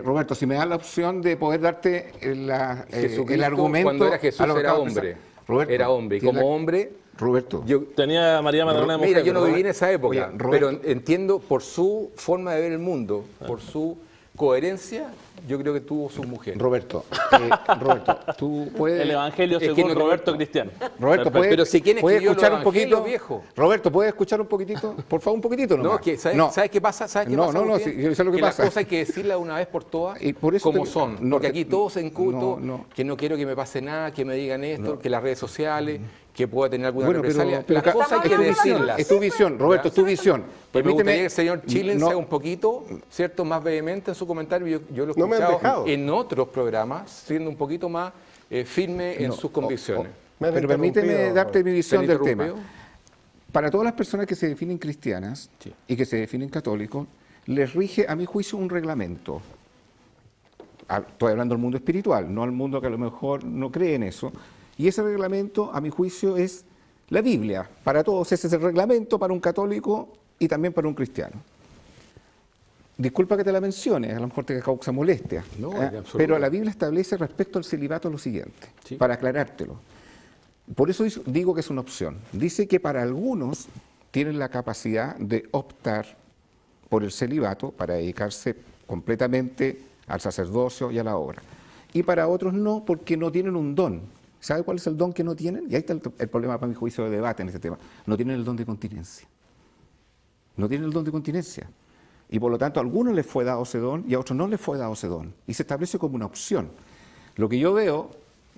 Roberto, si me das la opción de poder darte el Jesucristo, argumento, cuando era Jesús, a lo que era acabo de hombre. pensar. Roberto, Era hombre. Y tiene como la- hombre, Roberto, yo Tenía a María Magdalena de mujer. Mira, yo no ¿verdad? viví en esa época, Oye, Roberto. pero entiendo por su forma de ver el mundo, por su coherencia, yo creo que tuvo su mujer. Roberto, tú puedes... El Evangelio Es que según no- Roberto Cristiano. Roberto, Perfecto. ¿puedes, Pero si quién puedes escribió los escuchar un poquito? evangelios, viejo. Roberto, ¿puedes escuchar un poquitito? Por favor, un poquito nomás. No, que, ¿sabes, No. ¿sabes qué pasa? ¿Sabes qué No, pasa, no, no, Agustín? sí, yo sé lo que pasa. Las cosas hay que decirlas una vez por todas Y por eso como te- son. no, Porque aquí todos en culto, no. que no quiero que me pase nada, que me digan esto, que las redes sociales, que pueda tener alguna Bueno, represalia. pero Las cosas hay que decirlas. Es tu visión, Roberto, es tu visión. Pero me gustaría que Permíteme, el señor Chilin no- sea un poquito, ¿cierto?, más vehemente en su comentario. Yo lo he No me han escuchado dejado. en otros programas, siendo un poquito más firme en no, sus convicciones. Me han Pero permíteme interrumpido, darte mi visión ¿Se del le tema. interrumpió? Para todas las personas que se definen cristianas Sí. y que se definen católicos, les rige, a mi juicio, un reglamento. Estoy hablando del mundo espiritual, no al mundo que a lo mejor no cree en eso. Y ese reglamento, a mi juicio, es la Biblia. Para todos ese es el reglamento para un católico y también para un cristiano. Disculpa que te la mencione, a lo mejor te causa molestia. No, ¿eh? en absoluto. Pero la Biblia establece respecto al celibato lo siguiente, Sí. para aclarártelo. Por eso digo que es una opción. Dice que para algunos tienen la capacidad de optar por el celibato para dedicarse completamente al sacerdocio y a la obra. Y para otros no, porque no tienen un don. ¿Sabe cuál es el don que no tienen? Y ahí está el problema, para mi juicio, de debate en este tema. No tienen el don de continencia. No tienen el don de continencia. Y por lo tanto, a algunos les fue dado ese don y a otros no les fue dado ese don. Y se establece como una opción. Lo que yo veo,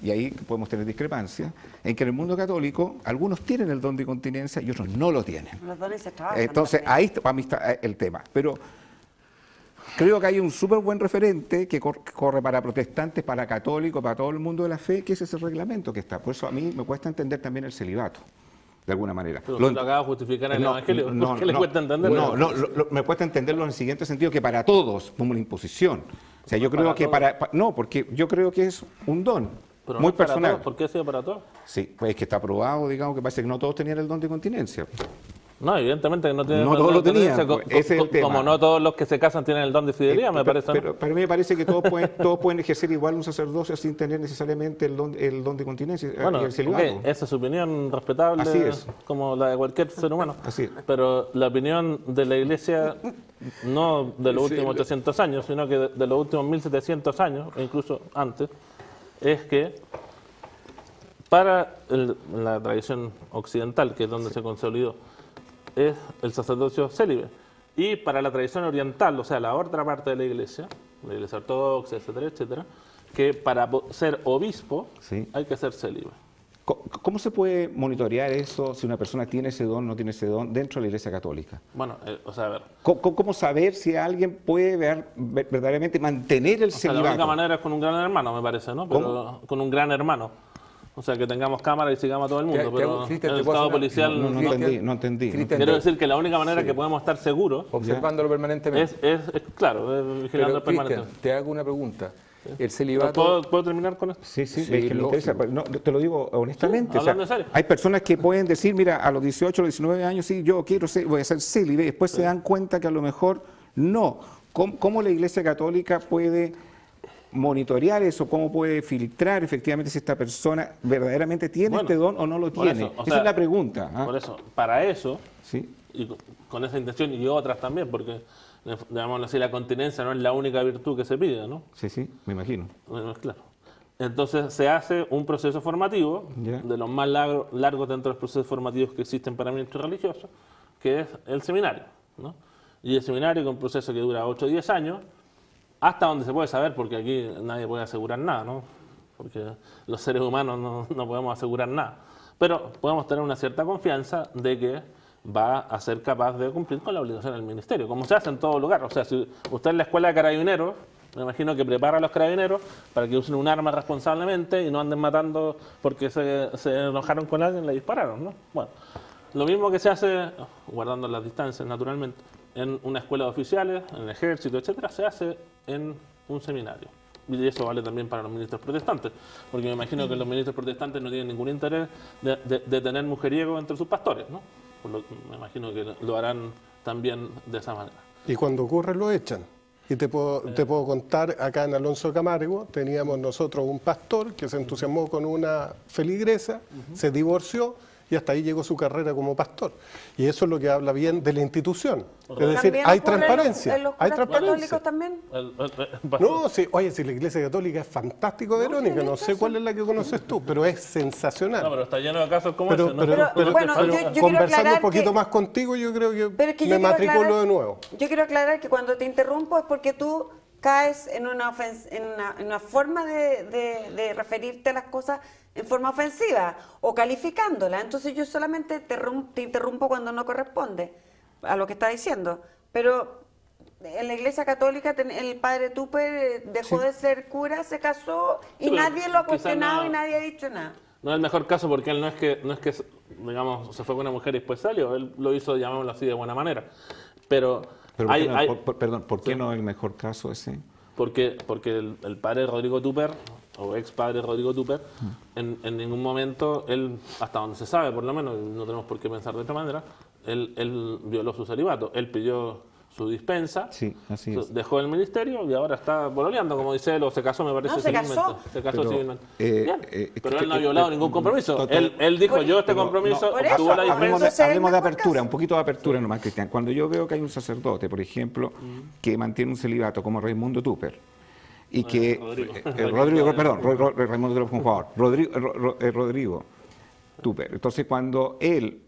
y ahí podemos tener discrepancias, en que en el mundo católico algunos tienen el don de continencia y otros no lo tienen. Los dones se trabajan Entonces, también. ahí para mí está el tema. Pero creo que hay un súper buen referente que corre para protestantes, para católicos, para todo el mundo de la fe, que es ese reglamento que está. Por eso a mí me cuesta entender también el celibato, de alguna manera. Pero usted lo acaba de justificar en el Evangelio. ¿Por qué le cuesta entenderlo? No, me cuesta entenderlo en el siguiente sentido, que para todos, como una imposición. O sea, yo creo para que todos. no, porque yo creo que es un don Pero muy no es para personal. todos. ¿Por qué ha sido para todos? Sí, pues es que está probado, digamos, que parece que no todos tenían el don de continencia. No, evidentemente que no tienen No el todos don lo de tenían, tendencia, pues, ese es el tema. como no todos los que se casan tienen el don de fidelidad, me parece, ¿no? Pero a mí me parece que todos pueden ejercer igual un sacerdocio sin tener necesariamente el don de continencia Bueno, y el celibato. ok, esa es su opinión respetable, Así es. como la de cualquier ser humano. Así es. Pero la opinión de la Iglesia, no de los últimos 800 años, sino que de los últimos 1700 años, e incluso antes, es que para la tradición occidental, que es donde se consolidó, es el sacerdocio célibe. Y para la tradición oriental, o sea, la otra parte de la Iglesia ortodoxa, etcétera, etcétera, que para ser obispo Sí. hay que ser célibe. ¿Cómo se puede monitorear eso si una persona tiene ese don o no tiene ese don dentro de la Iglesia Católica? Bueno, o sea, a ver. ¿Cómo saber si alguien puede verdaderamente mantener el O sea, la celibato? única manera es con un gran hermano, me parece, ¿no? Pero con un gran hermano. O sea, que tengamos cámara y sigamos a todo el mundo. Pero Cristian, el ¿te puedo Estado hacer una- policial... No entendí. Cristian, Quiero decir que la única manera que podemos estar seguros observándolo permanentemente. es claro, vigilando Pero, Cristian, permanentemente. te hago una pregunta. El celibato... ¿Puedo terminar con esto? Sí, Sí, es que me lógico. interesa. Pero no, te lo digo honestamente. Sí, hablando en serio. Hay personas que pueden decir, mira, a los 18, a los 19 años, sí, yo quiero voy a ser célibe, y después se dan cuenta que a lo mejor no. ¿Cómo la Iglesia Católica puede monitorear eso? ¿Cómo puede filtrar efectivamente si esta persona verdaderamente tiene Bueno, este don o no lo por tiene? eso, o Esa sea, es la pregunta. ¿ah? Por eso, para eso, Sí. y con esa intención y otras también, porque, digamos así, la continencia no es la única virtud que se pide, ¿no? Sí, me imagino. Bueno, claro. Entonces se hace un proceso formativo, Ya. de los más largos dentro de los procesos formativos que existen para ministros religiosos, que es el seminario, ¿no? Y el seminario, que es un proceso que dura 8 o 10 años, hasta donde se puede saber, porque aquí nadie puede asegurar nada, ¿no? Porque los seres humanos no podemos asegurar nada. Pero podemos tener una cierta confianza de que va a ser capaz de cumplir con la obligación del ministerio, como se hace en todo lugar. O sea, si usted en la escuela de carabineros, me imagino que prepara a los carabineros para que usen un arma responsablemente y no anden matando porque se enojaron con alguien y le dispararon, ¿no? Bueno, lo mismo que se hace, guardando las distancias naturalmente, en una escuela de oficiales, en el ejército, etcétera, se hace en un seminario. Y eso vale también para los ministros protestantes, porque me imagino que los ministros protestantes no tienen ningún interés de tener mujeriego entre sus pastores, ¿no? Me imagino que lo harán también de esa manera. Y cuando ocurre lo echan. Y te puedo contar, acá en Alonso Camargo teníamos nosotros un pastor que se entusiasmó con una feligresa, se divorció y hasta ahí llegó su carrera como pastor. Y eso es lo que habla bien de la institución. Es decir, ¿También hay ocurre transparencia. en los Hay curas transparencia. católicos también? No, sí, oye, si la Iglesia Católica es fantástico, Verónica, no sé cuál es la que conoces tú, pero es sensacional. No, pero está lleno de casos como Pero, ese, ¿no? bueno, yo quiero conversando aclarar un poquito que- más contigo, yo creo que, Pero es que yo me quiero matriculo aclarar- de nuevo. Yo quiero aclarar que cuando te interrumpo es porque tú caes en una forma de referirte a las cosas en forma ofensiva o calificándola. Entonces yo solamente te interrumpo cuando no corresponde a lo que está diciendo. Pero en la Iglesia Católica el padre Tupper dejó de ser cura, se casó y Sí, nadie lo ha quizá cuestionado no- y nadie ha dicho nada. No es el mejor caso porque él no es que digamos, se fue con una mujer y después salió. Él lo hizo, llamémoslo así, de buena manera. Pero Pero perdón, ¿por qué no es el mejor caso ese? porque el padre Rodrigo Tupper, o ex padre Rodrigo Tupper, en ningún momento, él, hasta donde se sabe por lo menos, y no tenemos por qué pensar de otra manera, él violó su celibato. Él pidió su dispensa, Sí, así es. dejó el ministerio y ahora está pololeando, como dice él, o se casó, me parece, No, se civilmente. casó. Se casó Pero, civilmente. eh, Bien, es pero que- él no ha violado ningún compromiso. total- Él dijo, yo este Pero compromiso, Por obtuvo eso, la Hablemos dispensa. de, Entonces, hablemos de el mejor apertura, caso. un poquito de apertura nomás, Cristian. Cuando yo veo que hay un sacerdote, por ejemplo, que mantiene un celibato como Raimundo Tupper, y que Rodrigo. Raimundo Tupper, por favor, Rodrigo Tupper. Entonces, cuando él,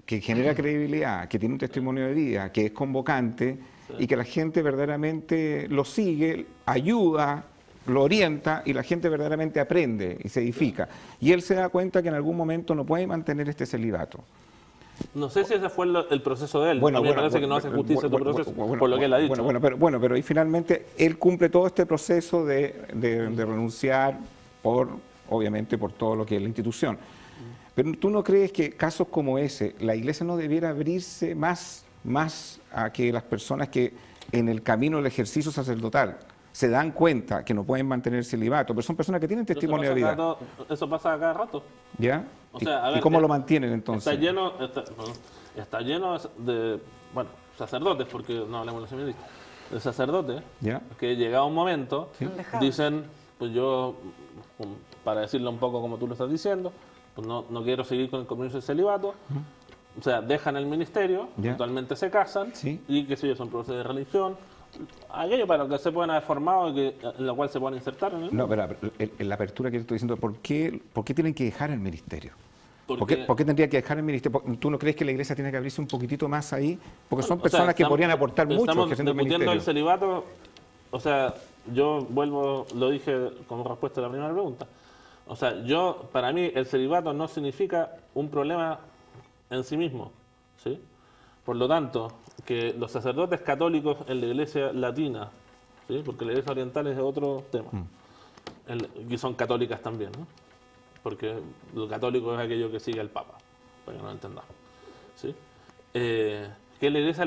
que genera credibilidad, que tiene un testimonio de vida, que es convocante, y que la gente verdaderamente lo sigue, ayuda, lo orienta, y la gente verdaderamente aprende y se edifica. Y él se da cuenta que en algún momento no puede mantener este celibato. No sé si ese fue el proceso de él. A mí me parece que no hace justicia tu proceso, por lo que él ha dicho. Pero y finalmente él cumple todo este proceso de renunciar obviamente por todo lo que es la institución. Pero ¿tú no crees que casos como ese, la Iglesia no debiera abrirse más a que las personas que en el camino del ejercicio sacerdotal se dan cuenta que no pueden mantener el celibato, pero son personas que tienen testimonio de vida? Eso pasa a cada rato. ¿Ya? O sea, a ¿Y ver, cómo lo mantienen entonces? Está lleno de, bueno, sacerdotes, porque no hablemos de los seminaristas, de sacerdotes ¿Ya? que llegado un momento Dejados. dicen, pues yo, para decirlo un poco como tú lo estás diciendo, pues no quiero seguir con el compromiso de celibato. O sea, dejan el ministerio, Ya. actualmente se casan, Sí. y que sé yo, son profesores de religión, aquello para lo que se pueden haber formado y en lo cual se puedan insertar en el No, mundo. pero en la apertura que yo estoy diciendo, ¿por qué tienen que dejar el ministerio? Porque- ¿Por qué tendría que dejar el ministerio? ¿Tú no crees que la Iglesia tiene que abrirse un poquitito más ahí? Porque son O sea, personas que estamos- podrían aportar mucho estamos ejerciendo el discutiendo el ministerio. celibato, o sea, yo vuelvo, lo dije como respuesta a la primera pregunta. O sea, para mí el celibato no significa un problema en sí mismo, ¿sí? Por lo tanto, que los sacerdotes católicos en la Iglesia latina, ¿sí? Porque la Iglesia oriental es otro tema, y son católicas también, ¿no? Porque lo católico es aquello que sigue al Papa, para que no lo entendamos, ¿sí? Que la Iglesia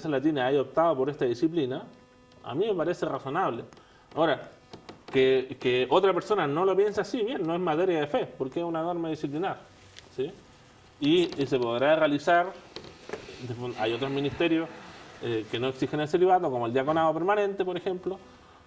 Latina haya optado por esta disciplina, a mí me parece razonable. Ahora, que otra persona no lo piense así, bien, no es materia de fe, porque es una norma disciplinar, ¿sí? Y se podrá realizar, hay otros ministerios que no exigen el celibato, como el diaconado permanente, por ejemplo,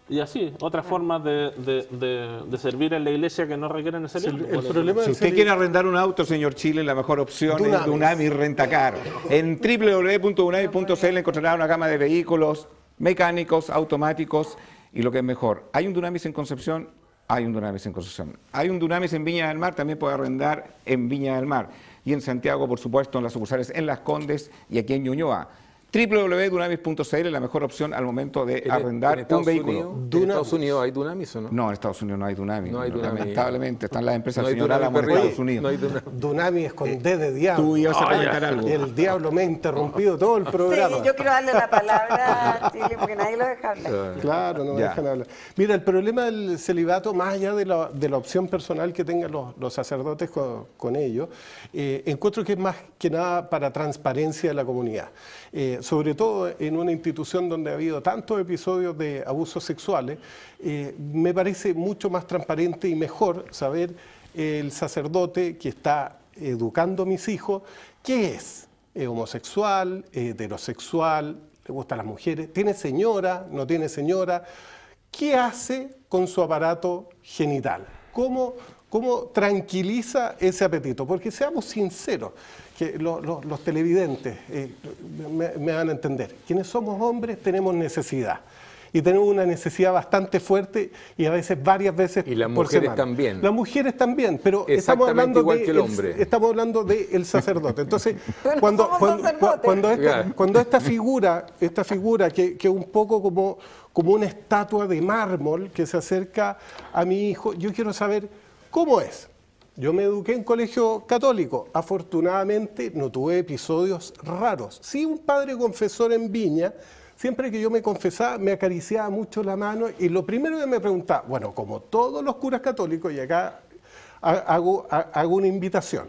y así, otras formas de servir en la iglesia que no requieren el celibato. El problema Si del usted quiere arrendar un auto, señor Chile, la mejor opción es Dunamis. Dunamis Rentacar. En www.dunamis.cl encontrará una gama de vehículos mecánicos, automáticos y lo que es mejor. Hay un Dunamis en Concepción, hay un Dunamis en Concepción. Hay un Dunamis en Viña del Mar, también puede arrendar en Viña del Mar. Y en Santiago, por supuesto, en las sucursales en Las Condes y aquí en Ñuñoa. www.dunamis.cl, la mejor opción al momento de arrendar un vehículo. ¿En Estados Unidos hay Dunamis o no? No, en Estados Unidos no hay Dunamis. No hay Dunamis. Lamentablemente, están las empresas No hay señoradas Dunamis en perrito. Estados Unidos. No hay Dunamis. Dunami es con D de diablo. Tú ibas a comentar algo. El diablo me ha interrumpido todo el programa. Sí, yo quiero darle la palabra a Chile porque nadie lo deja hablar. Claro, no me Ya. dejan hablar. Mira, el problema del celibato, más allá de la opción personal que tengan los sacerdotes con ello, encuentro que es más que nada para transparencia de la comunidad. Sobre todo en una institución donde ha habido tantos episodios de abusos sexuales, me parece mucho más transparente y mejor saber el sacerdote que está educando a mis hijos, ¿qué es? ¿Es homosexual? ¿Es heterosexual? ¿Le gustan las mujeres? ¿Tiene señora? ¿No tiene señora? ¿Qué hace con su aparato genital? ¿Cómo tranquiliza ese apetito? Porque seamos sinceros, que los televidentes me van a entender. Quienes somos hombres tenemos necesidad. Y tenemos una necesidad bastante fuerte y a veces varias veces Y las por mujeres semana. también. Las mujeres también, pero estamos Exactamente hablando igual de que el hombre. estamos hablando del sacerdote. Entonces, Pero cuando, somos cuando, sacerdotes. cuando esta figura que es un poco como una estatua de mármol que se acerca a mi hijo, yo quiero saber ¿Cómo es? Yo me eduqué en colegio católico. Afortunadamente no tuve episodios raros. Sí, un padre confesor en Viña, siempre que yo me confesaba, me acariciaba mucho la mano y lo primero que me preguntaba, bueno, como todos los curas católicos, y acá hago una invitación.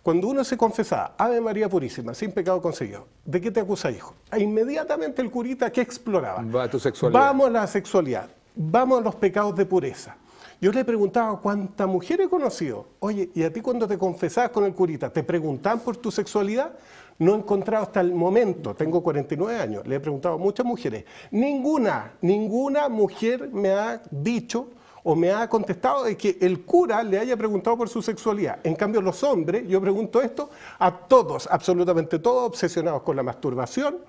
Cuando uno se confesaba, Ave María Purísima, sin pecado conseguido, ¿de qué te acusa, hijo? Inmediatamente el curita, ¿qué exploraba? Va a tu sexualidad. Vamos a la sexualidad, vamos a los pecados de pureza. Yo le preguntaba cuántas mujeres he conocido. Oye, ¿y a ti cuando te confesabas con el curita, te preguntaban por tu sexualidad? No he encontrado hasta el momento, tengo 49 años, le he preguntado a muchas mujeres. Ninguna mujer me ha dicho o me ha contestado de que el cura le haya preguntado por su sexualidad. En cambio, los hombres, yo pregunto esto a todos, absolutamente todos, obsesionados con la masturbación,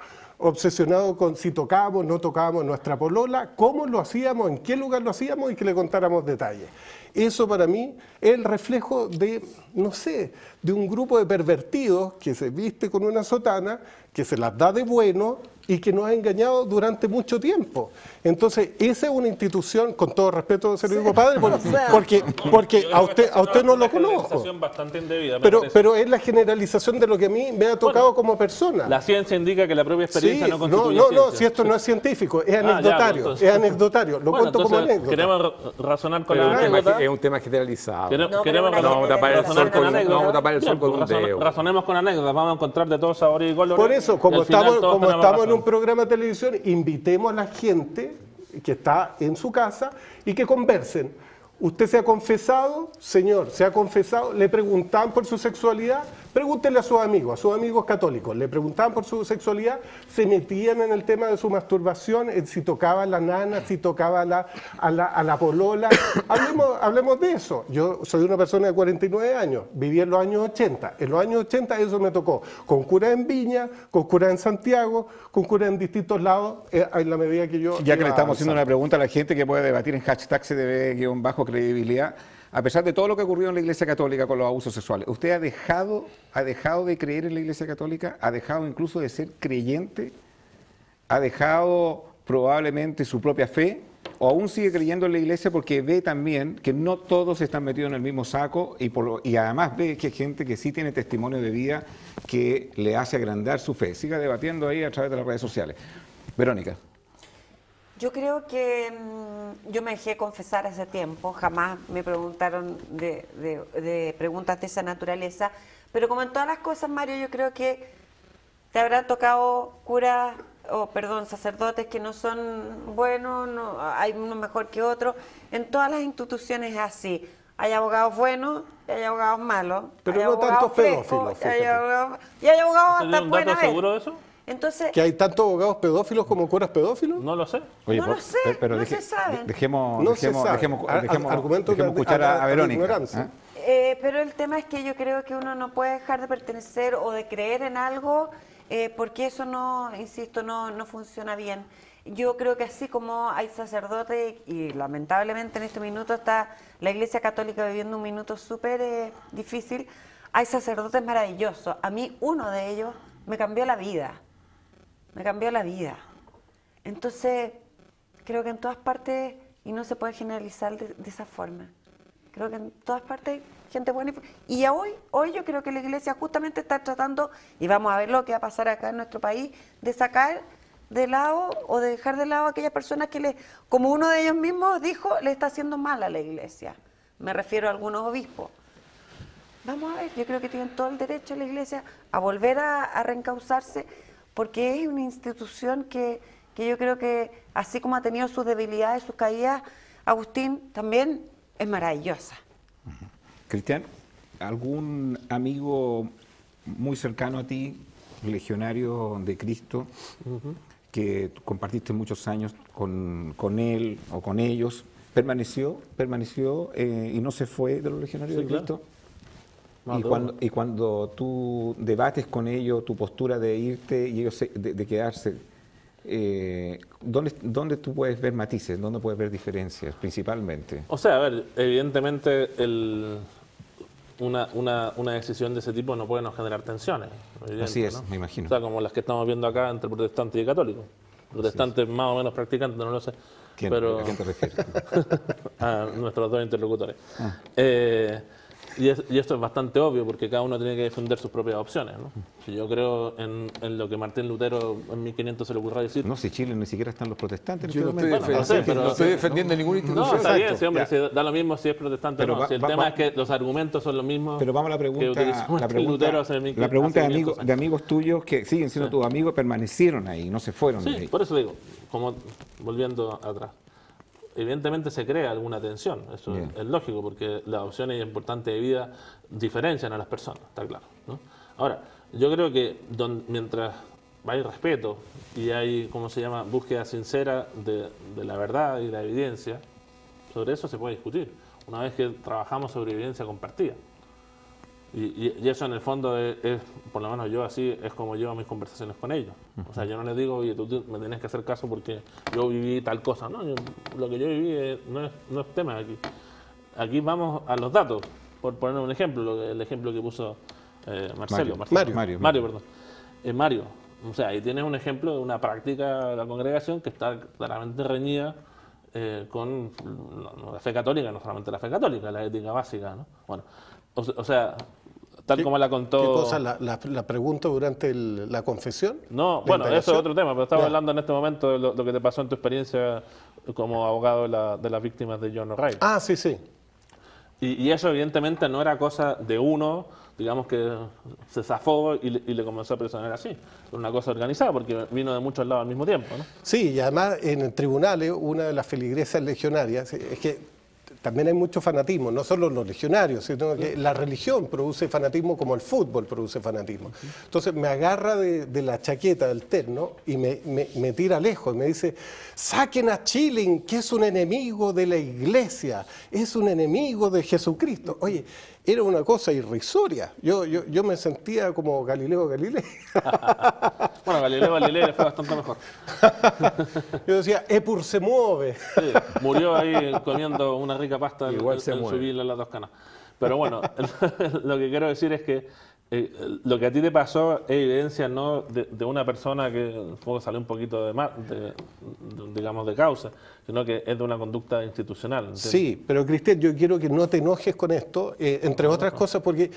obsesionados con si tocábamos, no tocábamos nuestra polola, cómo lo hacíamos, en qué lugar lo hacíamos y que le contáramos detalles. Eso para mí es el reflejo de, no sé, de un grupo de pervertidos que se viste con una sotana, que se las da de bueno y que nos ha engañado durante mucho tiempo. Entonces, esa es una institución, con todo respeto, se lo digo, padre, porque a usted no lo conozco. Bastante indebida, pero es la generalización de lo que a mí me ha tocado como persona. La ciencia indica que la propia experiencia Sí, no constituye no, ciencia. si esto no es científico, es Ah, ya, anecdotario, entonces. es anecdotario, lo Bueno, cuento como entonces, anécdota. queremos razonar con Pero la anécdota. es un tema generalizado. No, Queremos pero una No vamos a tapar el sol generación con, anécdota. no vamos a tapar el sol con un Razone- dedo. Razonemos con anécdotas, vamos a encontrar de todos sabores y colores. Por eso, y como al final estamos, todos como tenemos estamos en razón. un programa de televisión, invitemos a la gente que está en su casa y que conversen. ¿Usted se ha confesado? Señor, ¿se ha confesado? ¿Le preguntaban por su sexualidad? Pregúntenle a sus amigos católicos. ¿Le preguntaban por su sexualidad? ¿Se metían en el tema de su masturbación? Si tocaba a la nana, si tocaba a la polola. Hablemos de eso. Yo soy una persona de 49 años, viví en los años 80. En los años 80 eso me tocó con cura en Viña, con cura en Santiago, con cura en distintos lados, en la medida que yo... Ya que iba le estamos haciendo avanzando. una pregunta a la gente que puede debatir en hashtag CDB-credibilidad, a pesar de todo lo que ocurrió en la Iglesia Católica con los abusos sexuales, ¿usted ha dejado de creer en la Iglesia Católica? ¿Ha dejado incluso de ser creyente? ¿Ha dejado probablemente su propia fe? ¿O aún sigue creyendo en la Iglesia porque ve también que no todos están metidos en el mismo saco y además ve que hay gente que sí tiene testimonio de vida que le hace agrandar su fe? Siga debatiendo ahí a través de las redes sociales. Verónica. Yo creo que yo me dejé confesar hace tiempo, jamás me preguntaron de preguntas de esa naturaleza, pero como en todas las cosas, Mario, yo creo que te habrán tocado curas, sacerdotes que no son buenos, no, hay uno mejor que otro, en todas las instituciones es así. Hay abogados buenos y hay abogados malos. Pero hay no abogados tantos frescos, pedófilos, y hay fíjate. abogados ¿Tiene hasta un buena dato vez. seguro de eso? Entonces, ¿Que hay tantos abogados pedófilos como curas pedófilos? No lo sé. No lo sé, no se sabe. Dejemos No se sabe. Argumento escuchar a de Verónica. ignorancia. Pero el tema es que yo creo que uno no puede dejar de pertenecer o de creer en algo porque eso no, insisto, no funciona bien. Yo creo que así como hay sacerdotes y lamentablemente en este minuto está la Iglesia Católica viviendo un minuto súper difícil, hay sacerdotes maravillosos. A mí uno de ellos me cambió la vida. Me cambió la vida. Entonces, creo que en todas partes, y no se puede generalizar de esa forma, creo que en todas partes hay gente buena. Y hoy yo creo que la Iglesia justamente está tratando, y vamos a ver lo que va a pasar acá en nuestro país, de sacar de lado o de dejar de lado a aquellas personas que, como uno de ellos mismos dijo, le está haciendo mal a la Iglesia. Me refiero a algunos obispos. Vamos a ver, yo creo que tienen todo el derecho la Iglesia a volver a reencauzarse, porque es una institución que yo creo que, así como ha tenido sus debilidades, sus caídas, Agustín, también es maravillosa. Cristian, ¿algún amigo muy cercano a ti, legionario de Cristo, que compartiste muchos años con él o con ellos, permaneció y no se fue de los legionarios Sí, de claro. Cristo? No, Y cuando tú debates con ellos tu postura de irte y ellos de quedarse, ¿dónde tú puedes ver matices? ¿Dónde puedes ver diferencias principalmente? O sea, a ver, evidentemente una decisión de ese tipo no puede no generar tensiones. Evidente, Así es, ¿no? me imagino. O sea, como las que estamos viendo acá entre protestantes y católicos. Protestantes más o menos practicantes, no lo sé. Pero, ¿A quién te refieres? a nuestros dos interlocutores. Y esto es bastante obvio porque cada uno tiene que defender sus propias opciones, ¿no? Si yo creo en lo que Martín Lutero en 1500 se le ocurrió decir. No, si Chile ni siquiera están los protestantes. Yo no estoy, Bueno, no sé, pero- no estoy defendiendo ninguna No, institución. está bien, Exacto. sí, hombre, Ya. si da lo mismo si es protestante Pero o no. Si el tema es que los argumentos son los mismos Pero vamos a la que pregunta. utilizó Martín Lutero hace La pregunta hace de 500 años. amigos tuyos que siguen siendo tus amigos, permanecieron ahí, no se fueron de Sí, ahí. por eso digo, como volviendo atrás. Evidentemente se crea alguna tensión, eso Bien. es lógico, porque las opciones importantes de vida diferencian a las personas, está claro, ¿no? Ahora, yo creo que mientras hay respeto y hay, ¿cómo se llama?, búsqueda sincera de la verdad y la evidencia, sobre eso se puede discutir, una vez que trabajamos sobre evidencia compartida. Y eso en el fondo es, por lo menos yo así, es como llevo mis conversaciones con ellos. O sea, yo no les digo, oye, tú me tienes que hacer caso porque yo viví tal cosa. No, lo que yo viví no es tema aquí. Aquí vamos a los datos, por poner un ejemplo, el ejemplo que puso Mario. Perdón. Mario, o sea, ahí tienes un ejemplo de una práctica de la congregación que está claramente reñida con la fe católica, no solamente la fe católica, la ética básica, ¿no? Bueno, o sea, tal como la contó... ¿Qué cosa? ¿La pregunta durante la confesión? No, ¿La bueno, eso es indagación? otro tema, pero estaba Ya. hablando en este momento de lo que te pasó en tu experiencia como abogado de las víctimas de John O'Reilly. Ah, sí, sí. Y eso evidentemente no era cosa de uno, digamos que se zafó y le comenzó a presionar así. Era una cosa organizada porque vino de muchos lados al mismo tiempo, ¿no? Sí, y además en tribunales una de las feligresas legionarias, es que también hay mucho fanatismo, no solo los legionarios, sino que la religión produce fanatismo como el fútbol produce fanatismo. Entonces me agarra de la chaqueta, del terno, y me tira lejos y me dice, saquen a Schilling, que es un enemigo de la iglesia, es un enemigo de Jesucristo. Oye, era una cosa irrisoria. Yo me sentía como Galileo Galilei. Bueno, Galileo Galilei le fue bastante mejor. Yo decía, Epur se mueve. Sí, murió ahí comiendo una rica pasta Igual en se su mueve. villa en la Toscana. Pero bueno, lo que quiero decir es que lo que a ti te pasó es evidencia no de una persona que salió un poquito digamos, de causa, sino que es de una conducta institucional. ¿entiendes? Sí, pero Cristian, yo quiero que no te enojes con esto, entre otras cosas, porque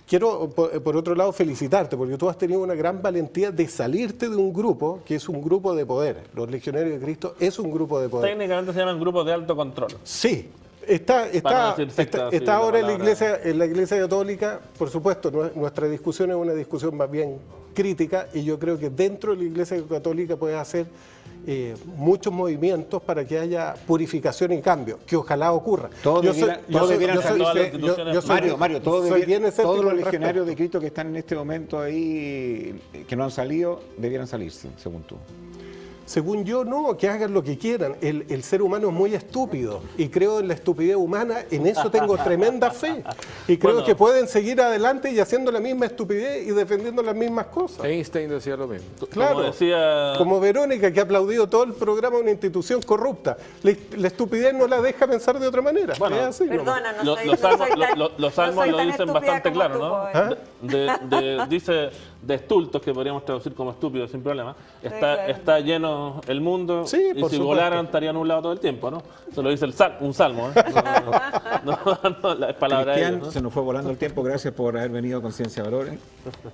quiero por otro lado felicitarte, porque tú has tenido una gran valentía de salirte de un grupo que es un grupo de poder. Los Legionarios de Cristo es un grupo de poder. Técnicamente se llaman grupos de alto control. Sí. Para no decir secta, sí, Está ahora la palabra. en la Iglesia Católica, por supuesto, nuestra discusión es una discusión más bien crítica y yo creo que dentro de la Iglesia Católica puede hacer muchos movimientos para que haya purificación y cambio, que ojalá ocurra. Todos debieran soy- Mario, todos bien escéptico los al legionarios respecto. de Cristo que están en este momento ahí, que no han salido, debieran salirse, según tú. Según yo, no, que hagan lo que quieran. El ser humano es muy estúpido y creo en la estupidez humana, en eso tengo tremenda fe. Y creo Bueno. que pueden seguir adelante y haciendo la misma estupidez y defendiendo las mismas cosas. Einstein decía lo mismo. Claro, Como decía... como Verónica, que ha aplaudido todo el programa de una institución corrupta. La estupidez no la deja pensar de otra manera. Bueno, es así, ¿no? Perdona, no Los soy- los no salmos, soy tan- los salmos no soy lo tan dicen estúpida bastante como claro, tú, ¿no? pobre. Dice de estultos, que podríamos traducir como estúpidos sin problema, claro. está lleno el mundo Sí, y por si supuesto. volaran estarían nublado todo el tiempo, ¿no? Eso lo dice un salmo, ¿eh? No, es palabra de Cristian, ellos, ¿no? se nos fue volando el tiempo, gracias por haber venido con Ciencia Valores.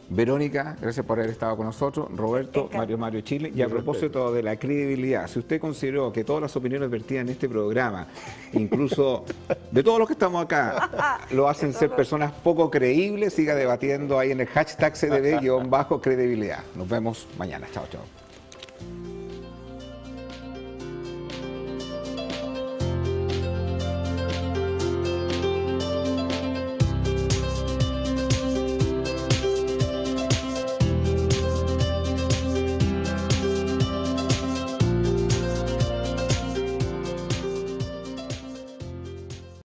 Verónica, gracias por haber estado con nosotros. Roberto, Mario Chile. Y a propósito de la credibilidad, si usted consideró que todas las opiniones vertidas en este programa, incluso de todos los que estamos acá, lo hacen ser personas poco creíbles, siga debatiendo ahí en el hashtag CDB-credibilidad. Nos vemos mañana. Chao, chao.